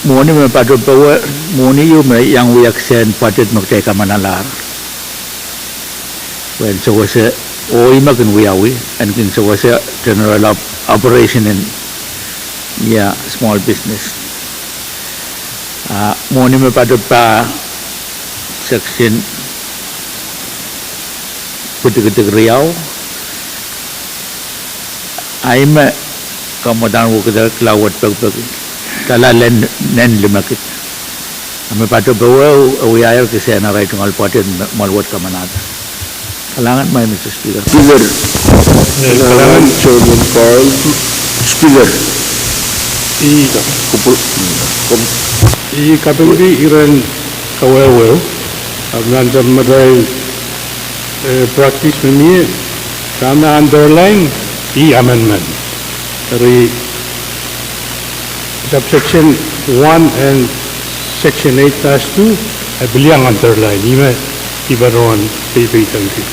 Muni may patro pawa. Muni yung may yang wiyak sen patit magtay ka manalar. Well, so was a o imagan wiyawi and kin so was a general operation in small business. Muni me patut pa section kutik Riau. Aime kamudan wo kada klawat pag kala len limakit. Ame patut bawa wiyaw kasi na right ngal patit malwat kamanata. Kalangan may Mr. Speaker. Speaker. Kalangan Chairman Carl. Speaker. Kategori iran kawewe abnan maday practice memi kama underline amendment dari subsection 1 and section 8-2 beliang underline ibaron pay tangki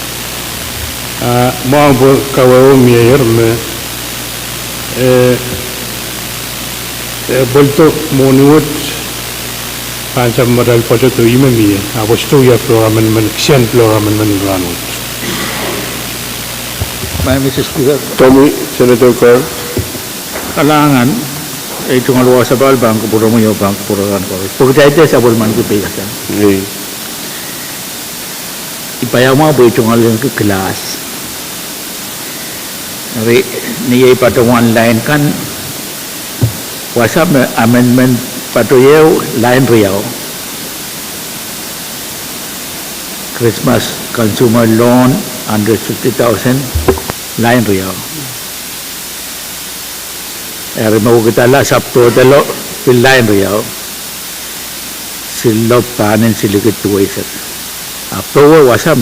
mau kawewe mier me bolto monuot pansam modal poto to imami aposto ya floraman man xian floraman man granot. May Mr. Speaker. Tommy, Senator Carl. Kalangan ito nga luwa sa bal bangko pura mo yung bangko pura kan chorus. Pagkita sa bulman ko pay kasan. Ipayaw mga boy ito nga lang ke kelas. Niyay patuan line kan wasap amendment patuyew line Riau Christmas consumer loan 150,000 line Riau mau kita lah sabtu telo pil line Riau silop panen silikit tuwa isak apto wasap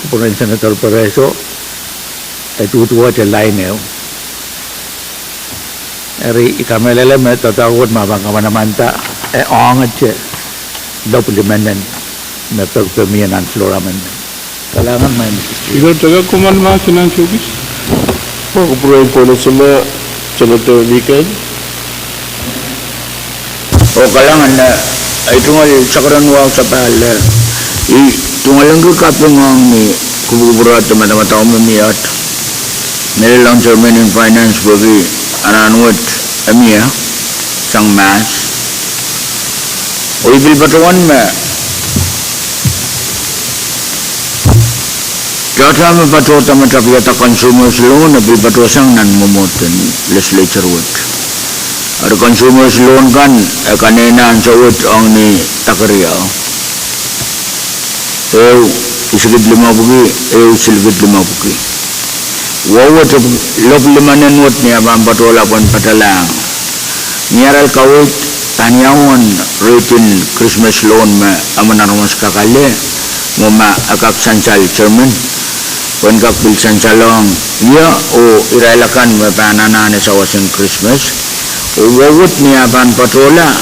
kupunan Senator Pereso tuwa je line eu eri kamelele me tatawut mabang kamanamanta ong je dokumenten me pemianan floramen kalangan main Ido taga kuman ma sinan chubis Kupuran po na sama Senator Nikan. o kalangan na ay tungal sakaran wa sa pala tungalang ko Pwuhng ni kububurat teman-teman tahu memiyat Nililang Chairman in Finance bagi anak-anak Amia sang mas o ibil batuan me kata me batu tama tapi kata consumers loan ibil batu sang nan memoten legislature wot ada consumers loan kan kanina sa wot ang ni takariao isigit 5 bugi isigit 5 bugi wawat lop limanan wot niya patola pon patalang niaral kawit tanyawan rating Christmas loan ma amanar mas kakale mo ma akak sansal chairman Wen kak bilsan calong ia o irailakan me panana ne sawasin Christmas o wawut ni aban patrola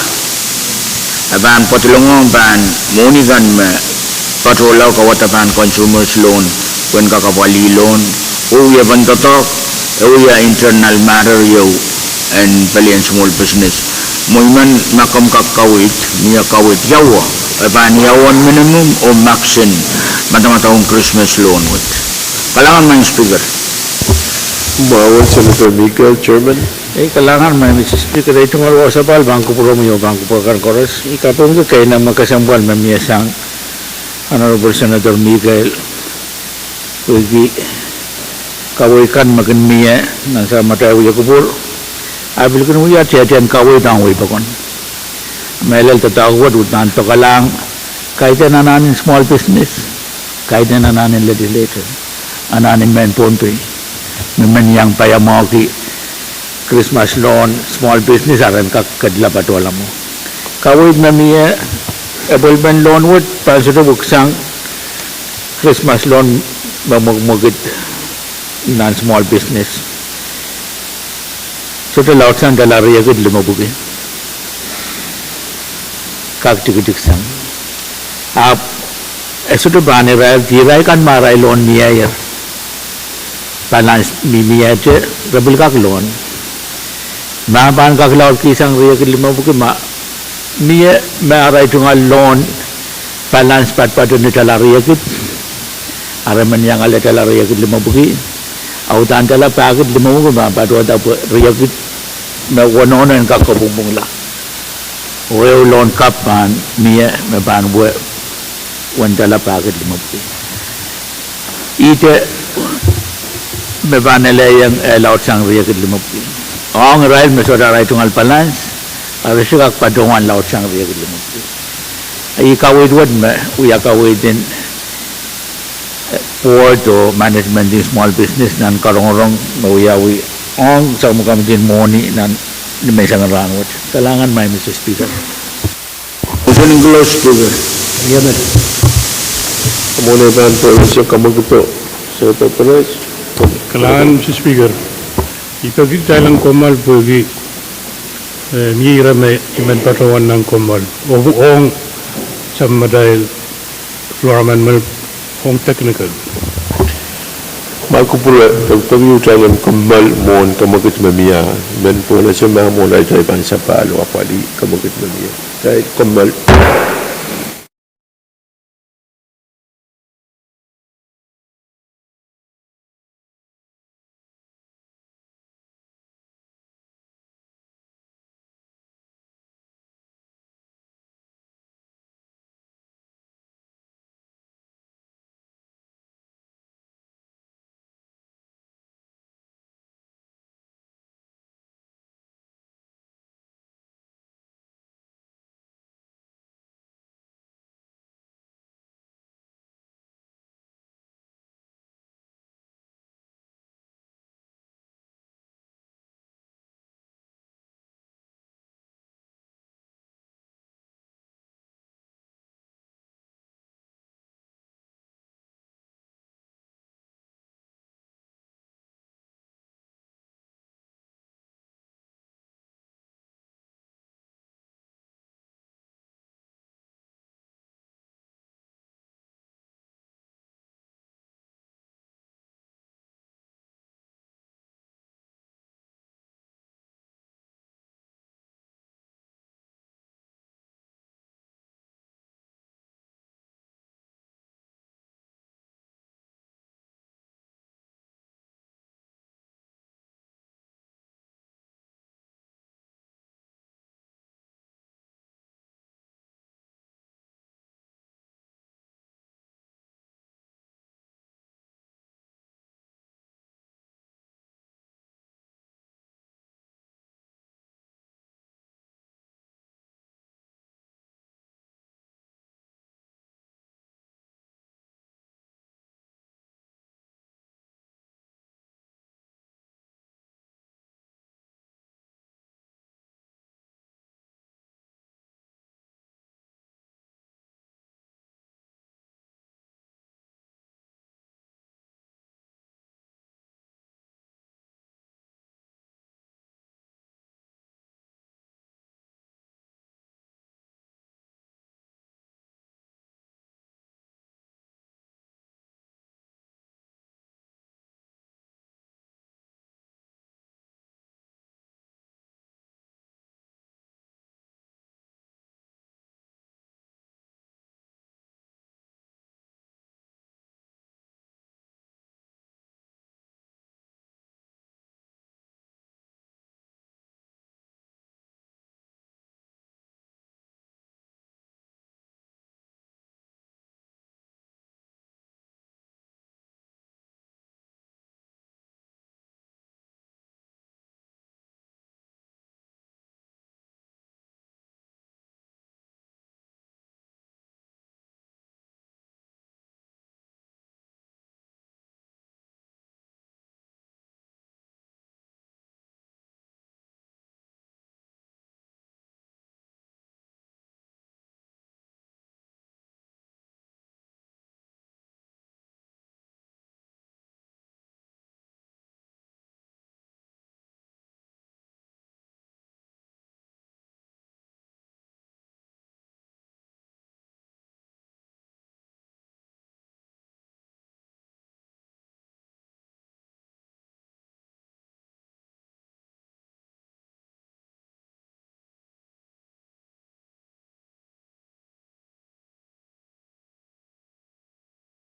aban patlongong ban monigan me patrola kawatapan consumers loan wen kak wali loan o ia ban totok o ia internal matter yo and palian small business moiman makam kak kawit niya kawit yawa aban yawan minimum o maxin mata-matahong Christmas loan wit kalangan main speaker. Bawal Senator Miguel, Chairman. Kalangan main Mr. Speaker itu ngawa sapal bangku promo bangku pakar koros. Kapung ke kay na makasambuan mamiyasang Honorable Senator Miguel. Ugi kawikan makin miya nasa mata uya kubur. Abil kun uya tiyan kawai tangway pakon. Melel tatawad utan to kalang kaitan ananin small business, kaitan ananin legislature. Ananin men Pohnpei men yang payamo ki Christmas loan small business aran kadla patola mo kawid na miya ebolban loan wot pansuto buksang Christmas loan mamugmugit nan small business so to lautsan dalari agad lumabugi kak tik sang ap esuto bane rai dirai kan marai loan miya ya balance miya je rabul kak loan ma ban kak loan ki sang riya ke lima buki ma miya ma arai tunga loan balance pat ni tala riya kit arai man yang ale tala riya kit lima buki au tan tala pakit lima buki ma patu ada riya kit ma wonon en kak kopung la weu loan kap ban miya ma ban we wan tala pakit lima buki ite me banele yang laut sang ria ke lima pi ong rail me soda rai tungal balance avesyak padongan laut sang ria ke lima pi ai kawid wad me uya kawid din port o management din small business nan karong-rong uya wi ong sa mukam din moni nan may sang rangot kalangan may Mr. Speaker opening close speaker Yemen. Muna ban po siya kamaguto Senator Pahrek. Kalangan Mr. Speaker, ipagit tayong komal pagi ngira may iman patawan ng komal ong sa madayal floraman mal ong technical. Malko pula tagtagiw tayo kamal mon kamagit mamiya. Men po na siya mga muna tayo bansa palo apali kamagit mamiya. Tayo kamal.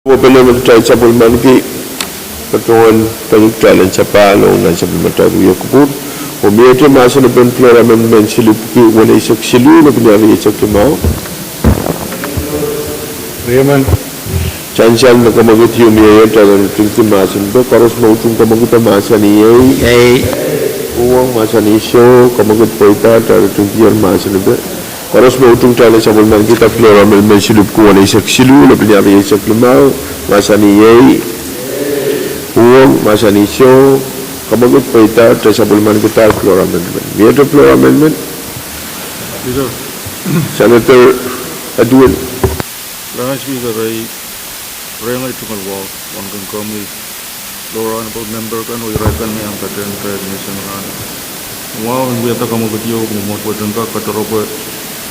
Wapelem try supplement ki patuan tayuk challenge sapalo na supplementary yakupur o miyete masa na pen floor amendment silip ki wala isak silu na pinyari isak kimao Raymond, chanchan na kamagut yung miyayan tayo tingti masa nito karos mautung kamagut ang masa niyay uwang masa nisyo kamagut po ita tayo tingti yung masa nito karos mautung tayo supplement kita floor amendment silip ko wala isak silu na pinyari isak kimao masa niyay uang masa nisyo kamagut po ita tayo supplement kita floor amendment miyete floor amendment Senator Edwin Last week, I ran it to my wall. One can call me Laura Honorable Member, can we reckon me ang katan kaya mission ran. Wow, and we have to come over to you, mo po tangka kataropa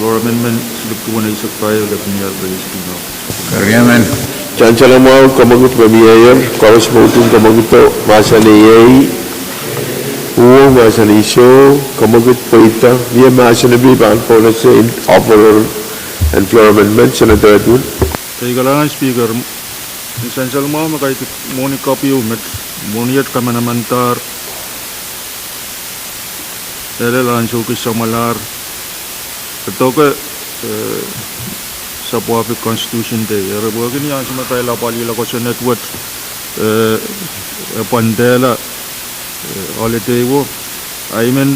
Laura Amendment, silip ko na isang tayo, lap niya raise to know. Kariyaman. Chanchala mo kamagut pamiyayan, karos mo itong kamagut to masa niyay, uwang masa nisyo, kamagut po ita, niya masa nabi baan po na sa offerer and floor amendment, Senator Edwin. Kaya kailangan speaker, essential mo makait mo ni copy umit, mo niyat ka manamantar, dalalan suki sa malar, ito ka sa Pwuhng Constitution Day. Arabuagin niya sa matay lapalila ko sa network, pandela, holiday wo. I mean,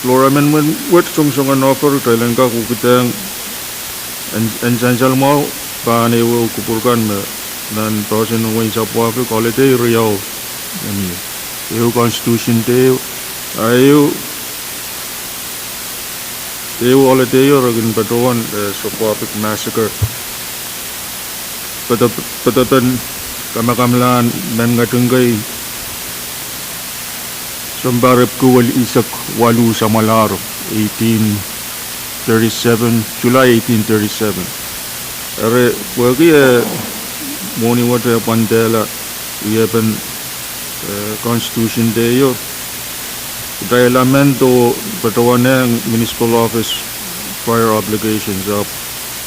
floor amendment, what sung-sungan offer, kailan ka kukitang and essential mo paano yung kupurkan nan tosin ng wing sa Pwuhng holiday riyaw yung Constitution Day ayo holiday yung ragin patuan sa Pwuhng massacre patatan kamakamalan men ngatunggay sambarip ko wal isak walu sa malaro July 1837. Are wagi morning water pandela we have an Constitution Day yo. Lamento patawana municipal office prior obligations up.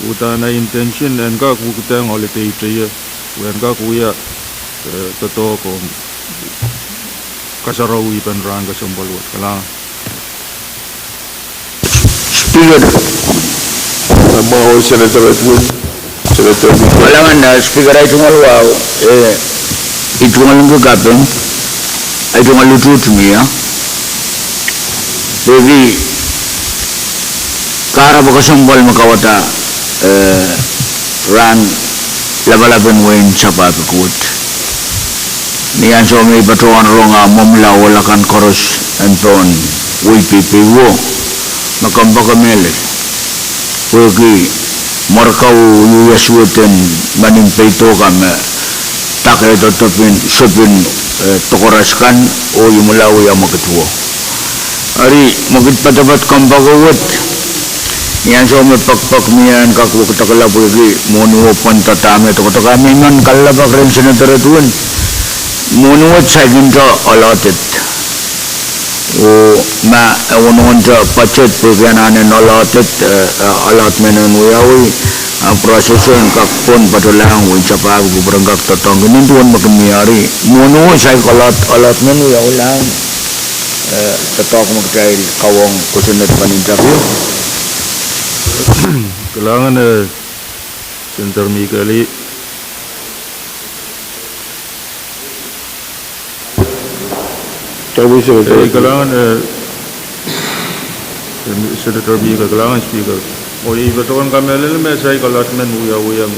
Utana intention and ka kukutang holiday tayo. When ka kuya tato ko kasaraw ipan ranga sa balwat kalang. Speaker, mau Senator Edwin, Senator Kailangan na speaker ay tumalwaw itu ngalunggo kapeng ay tumalutut niya jadi kara baka sambal makawata ran labalaban wain sa papikut niyan so may batuan ronga mamla walakan koros anton wi pipiwo makamba kamele wagi markau yuyasweten manin peito kame take totopin supin tokoraskan o yumulawi ang magkatuwa ari magit patabat kambagawat yan so may pakpak miyan kakutakalapo lagi monuwa pantatame tokotakame man kalabak rin sinataratuan monuwa sa ginto allotted o ma awon sa pachet pagyanan allotted allotment ng uyawi ang proseso ng kakpon patulang win sa pagbubrangak tatong ginintuan makamiyari mono sa allotment uyawi lang tatok magkail kawang kusunod pan-interview kailangan Senator Mikali kailangan Senator Mikali kailangan speaker o ibatuan kami lang may sa allotment uyang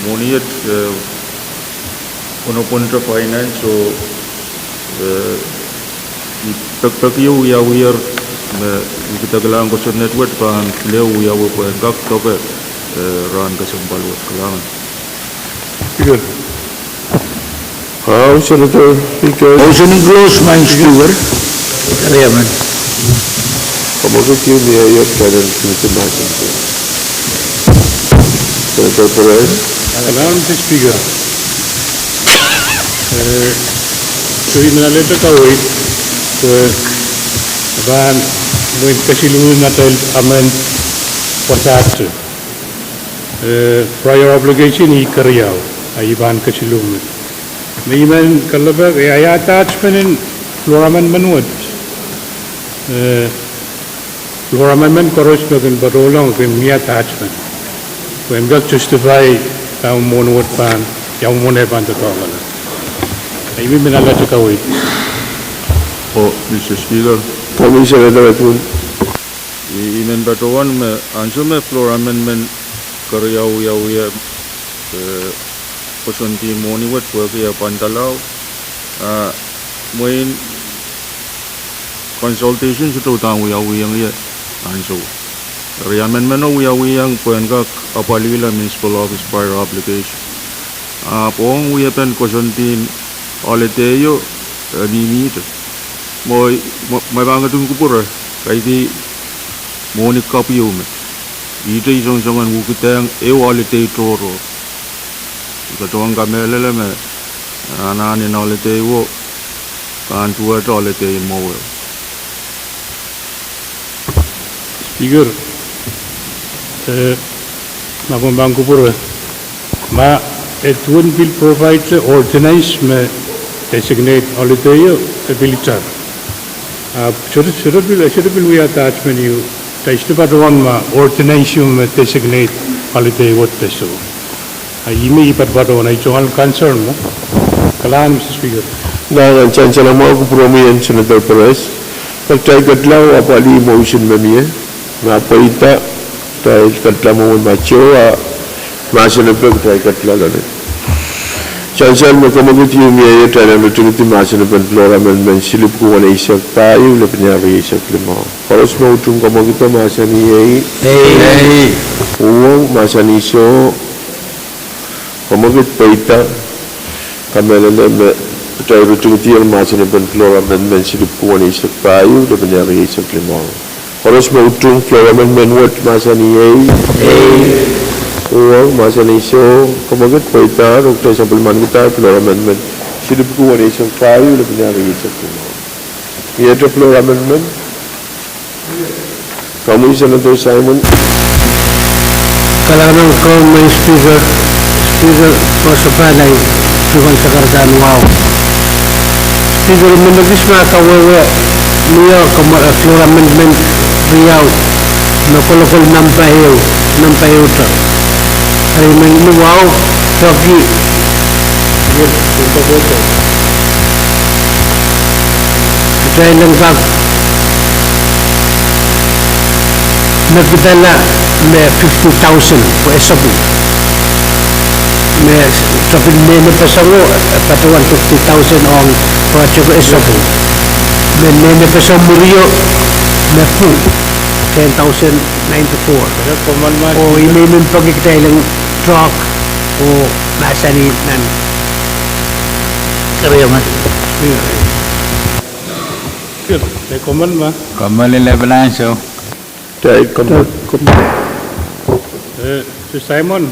moniwat puno-punto finance so pagpakiyo uyawir kita kailangan ko sa network pang leo uyawo po ang kaktoke ran kasambalwat kailangan Speaker. Senator Speaker. motion to close my speaker kariyaman Kamagut yung niyayat kanan sinitimasin ko. Senator Pahrek. Kailangan Mr. Speaker. So inaleta kawit ban muin kasilu natal amen pasat prior obligation I karyaw iban kasilumet. Mayman kalabag ay attachment in floor amendment would. Floor amendment koros magin barolong kin mi attachment. When gak justify yung monwot pan, yung monay pan to tawala. Ay mi minala sa kawit. Mr. Speaker, Commissioner Pwuhng. imen batuan me answer me floor amendment karyaw ya pasunti moni wat pwede ya pantalau moin consultation sa tang uyang ya answer amendment no uyang pwede ka apalila municipal office prior application Pwuhng pen pasunti aliteyo ni Moi bangga tunggu pura, kaiti moni kapi ume. Ita isong songan wukitang alite toro. Ika tuang kamele me, anani na alite wo, kan tua to alite mo. Speaker, magun bangku pura, it wouldn't be provide ordinance me designate aliteyo abilitar. Should we attachment you? Taste about one ordinance you designate holiday what they so. I may but what on a journal concern mo. Kalan, Mr. Speaker. Now, Chancellor mo Promi and Senator Perez. Pagtay katlaw apali motion mamiya. Mapaita tay katlaw mo macho masin pe tay katlaw ganon. Chancellor mo kamagut yung miya tay na lutuguti masin pe floor amendment silip ko wala isak tayo na pinyari isak lima. Paros mo utung kamagut masin iya. Pwuhng masin iso kamagut paita kamelele me tay lutuguti yung masin pe floor amendment silip ko wala isak tayo na pinyari isak lima. Paros mo utung floor amendment what masin iya. Pwuhng masin iso kamagut paita Dr. Sampulman kita floor amendment silip ko wala isak tayo na pinyari isak lima. Yet floor amendment. Kamu Senator Simon. Kailangan ko may speaker po sa palay tuwan sa kardan wow. Speaker minagis na kawawa niya floor amendment riyaw na kolokol nampahiyo ta. Ay may wow pagi Kaya lang kag nagdala may 50,000 po esabu. May sabi nene pa sa mo, patuan 50,000 ang project ko esabu. May nene pa sa Murillo, may po 10,094. O imimin pagkikita ilang truck o masani nan. Kaya man. Good. May comment ma? Kamal level so. Tay kamu. Sir Simon.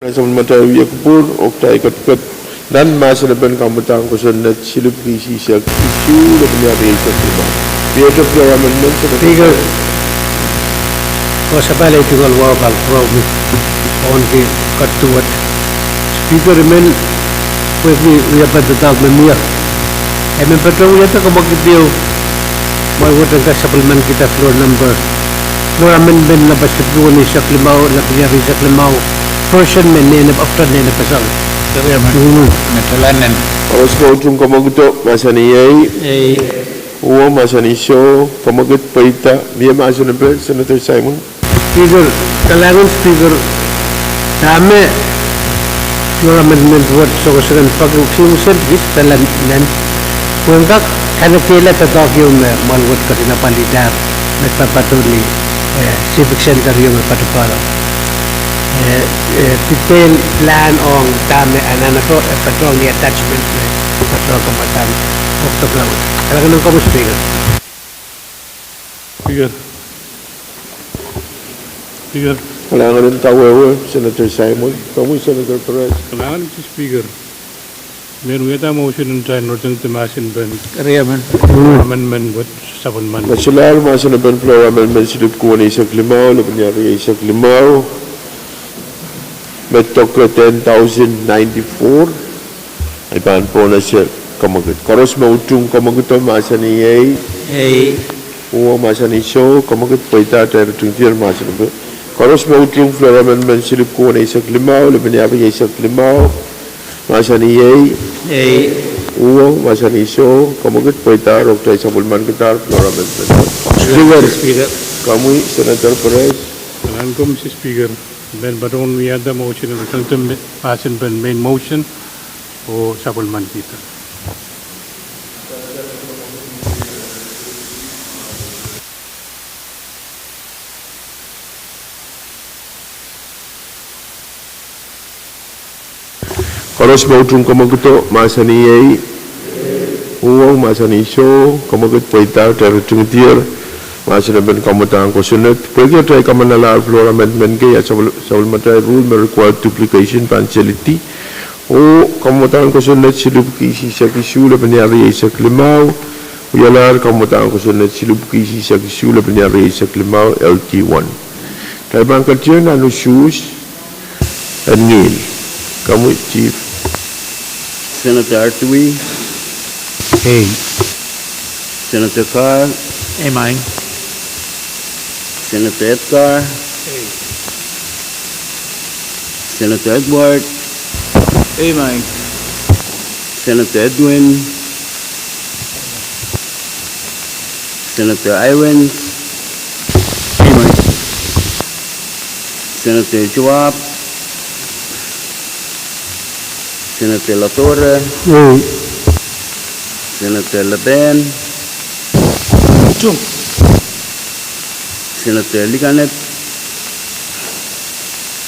Sabul matay wiya kupur oktay kat nan masa depan kamutan kusunet silip kisi sak isu le penyari sak lima. Biar floor amendment Speaker, ko sabay itu kalau wabal program on the katuat. Speaker remain with me we have the dog memia. Emen betul ya tak kebagian mau buat supplement kita floor amendment na basta doon ni sak limau la penyari sak limau. Person menenap after nenap pasal. Kaya man, natalanan. Awas ko tung kamaguto masa ni yay. Uwa masa ni show kamagut paita biya masa na pe Senator Simon. Speaker, kailangan speaker dami floor amendment vote so kasagan pag-uksimusin this talanan kung kanakila tatok yung malwat ka rin na palidar nagpapatuloy civic center yung patuparo. Detailed plan on dami na to patrol ni attachment patrol kamatan october talaga nang kamu speaker Kailangan rin tawawa Senator Simon. Kamu Senator Pahrek. Kailangan si Speaker. Meron kita motion ng China Northern Timasin Ben. Kaya man. Amendment with supplement. Nasyular masa na ben floor amendment silip kuha ni isak limaw le penyari isak limaw. Metok ke 10,094 ay pan po na siya kamagut. Karos mautung kamagut to masa ni yay. Uwa masa ni show kamagut paita tayo tungtir masa na ba. Karos mautung floor amendment silip kuha ni isak limaw le penyari isak limaw masa ni yay. Uwa masa ni show kamagut paita rok tayo sabulman kita floor amendment. Speaker. Kamu Senator Pahrek. Kailangan ko si Speaker. Then baron we had the motion of the Timasin Ben main motion o supplement kita. Karos mautung kamaguto masa ni yay. Uwang masa ni show kamagut paita tayo tungtir masa na ben kamutan ko sunod. Pwede tayo kamanalar floor amendment kaya sa matay rule may required duplication partiality o kamutan ko sunod silub kisi sa kisula penyari sa klimaw uyalar kamutan ko sunod silub kisi sa kisula penyari sa klimaw LT1. Tayo bang katyan ano shoes and Neil. Kamu Chief. Senator Artui, Senator Carr, Mine. Senator Edgar, Senator Edward, Mine. Senator Edwin, Senator Irons, Senator Joab, Senator Latorre, Senator Leben, Senator Liganet,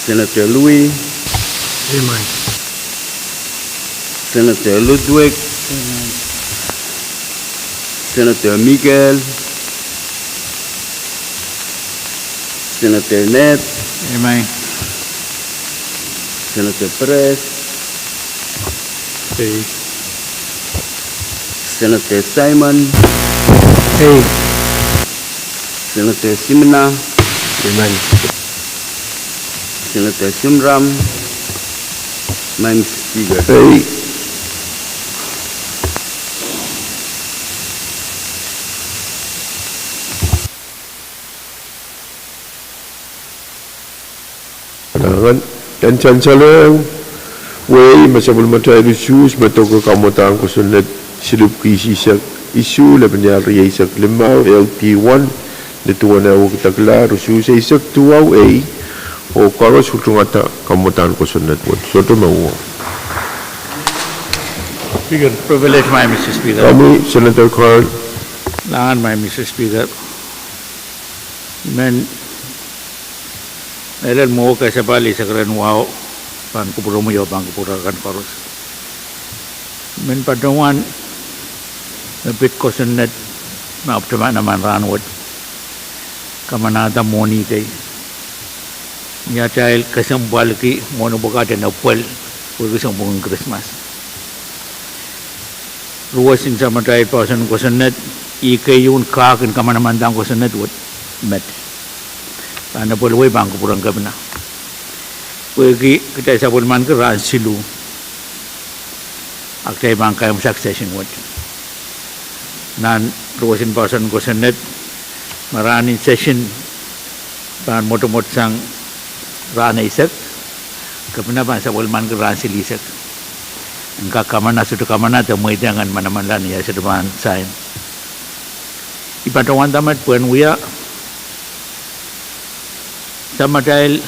Senator Louis, Senator Ludwig, Senator Miguel, Senator Ned, Mine. Senator Perez, Senator Simon, Senator Simna, Senator Simram, Ma'am Speaker. Kailangan dan cancalang way masabul matay issues matoko kamutan ko sunod silub kisi sa isu le penyari isak limaw LT1 dituan na ukitagla rusu sa isak tuwaw A o karos utungata kamutan ko sunod wot soto mawo. Speaker. Privilege my Mr. Speaker. Kami Senator Carl. Langan my Mr. Speaker. Men Meron mo kasi bali sa karen wow pan kupuro mo yo pan kupuro kan paros. Men padawan napit ko sunnet na optima naman ranwod kamanada moni kay Nya dahil kasambal ki mono bukata na pwel pwede sa buong Christmas. Ruwasin sa matay pasan ko sa net ikay yun kakin kamanamandang ko sa net what met. Sana pwede bangko purang kami na. Pwede kita sa pulman ka ran silu. Aktay bangkay ang succession what. Nan ruwasin pasan ko sa net maraming session pan motomot sang rana isak kapina pa sa walman ka ran silisak ang kakamana sudah kamana ta mo idangan manamanlan ya sa duman sain ipatawan tamat puan uya sama dahil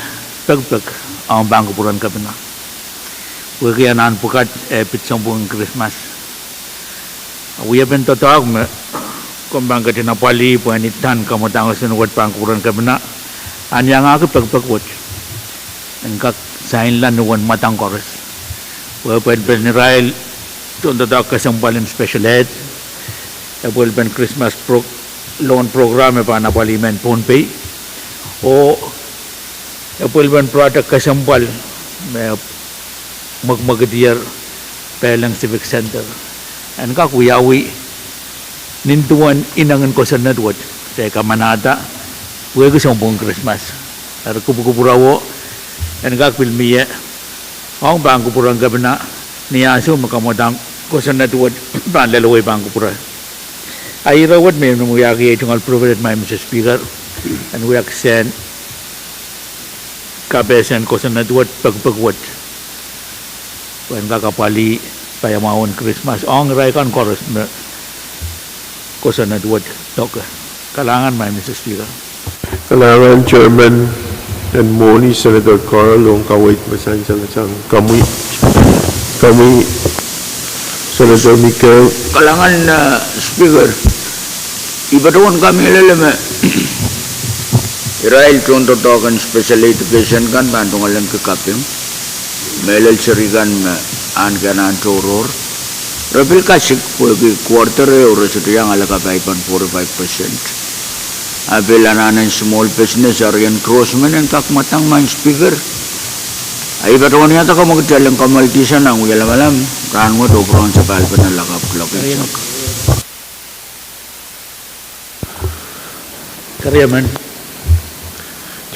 pagpag ang bangko puran kapina wagi anan pukat epit sambung Christmas uya ben totog me kumbang ka tinapali puan itan kamotang sinuwat bangko puran kapina anyang ako pagpagwat engkak sain lan nuwan matang koros wapad preliminaries tunto daw kasampalan special ed tapos ben Christmas loan program pa na palimen Pohnpei o tapos ben product kasampal magmagadiyar pelang civic center engkak uyawi nintuan inangan ko sa nadwat sa kamanata wego sa buong Christmas ar kubukuburawo and gagpil miya ang bangko purang gabi na niyaso makamodang ko sa natuwad panlalaway bangko pura ay rawad may namuyaki itong al-provided my Mr. Speaker and we accent kabesan ko sa natuwad pagpagwad when kakapali payamahon Christmas ang raikan koros ko sa natuwad kalangan my Mr. Speaker. Kalangan Chairman and Moni Senator Carl ang kawait masan sa kami Senator Michael kalangan Speaker ibatawan kami lalama Israel contoh token special education kan bantung alam ke kapim melal serigan an kanan toror Rapil kasik pagi quarter orang sudah yang ala kapaipan 45%. Abilanan small business area crossman and kakmatang man Speaker. Ay batawan niya ta ka magdalang kamaltisan ang malam kan mo to kron sa palpan na lakap klok. Karyaman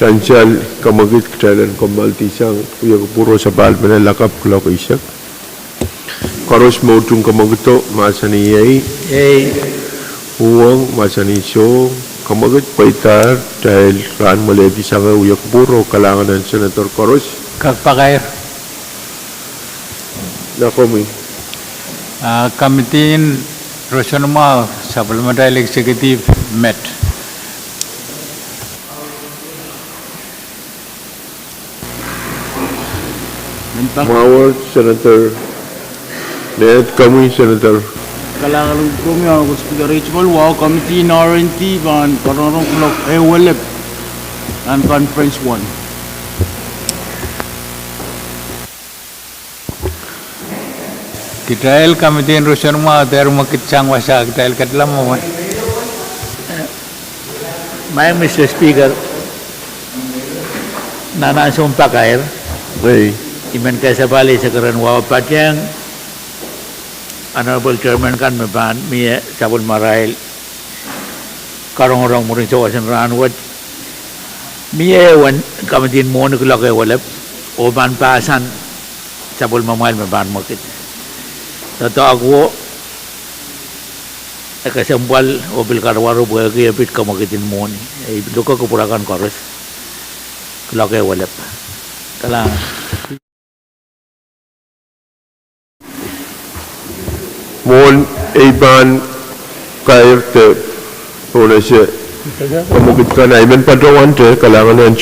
Chancel kamagit kailan kamaltisan uya puro sa palpan na lakap klok isak. Karos mo tung kamagito masaniyay. Pwuhng masaniso kamagat paitar dahil ran maleti sa uyak puro kalangan ng Senator Coros. Kakpakair. Nakomi. Kamitin Rosanoma Supplementary Executive met. Mawar Senator Net kami Senator Kalangan kami ako Speaker Richmond wow committee in RNT ban parang klok walip and conference 1 Kitail kamitin Rosanoma ter makitsang wasa kitail katlam mo. my Mr. Speaker nanasong pakair iman kaya sa bali sa karan wawapat yang Honorable Chairman kan meban miye sabun marail karong orang muring sawasan ranwat miye wan kamatin mo nukulake walap o ban pasan sabun mamail meban makit tato ako kasambal o bilkarwaro buhay kaya pit kamakitin mo ni ay luka kupurakan koros kulake walap kalang Mon iban kair te puna siya kamukit ka na iban padawan te kalangan ng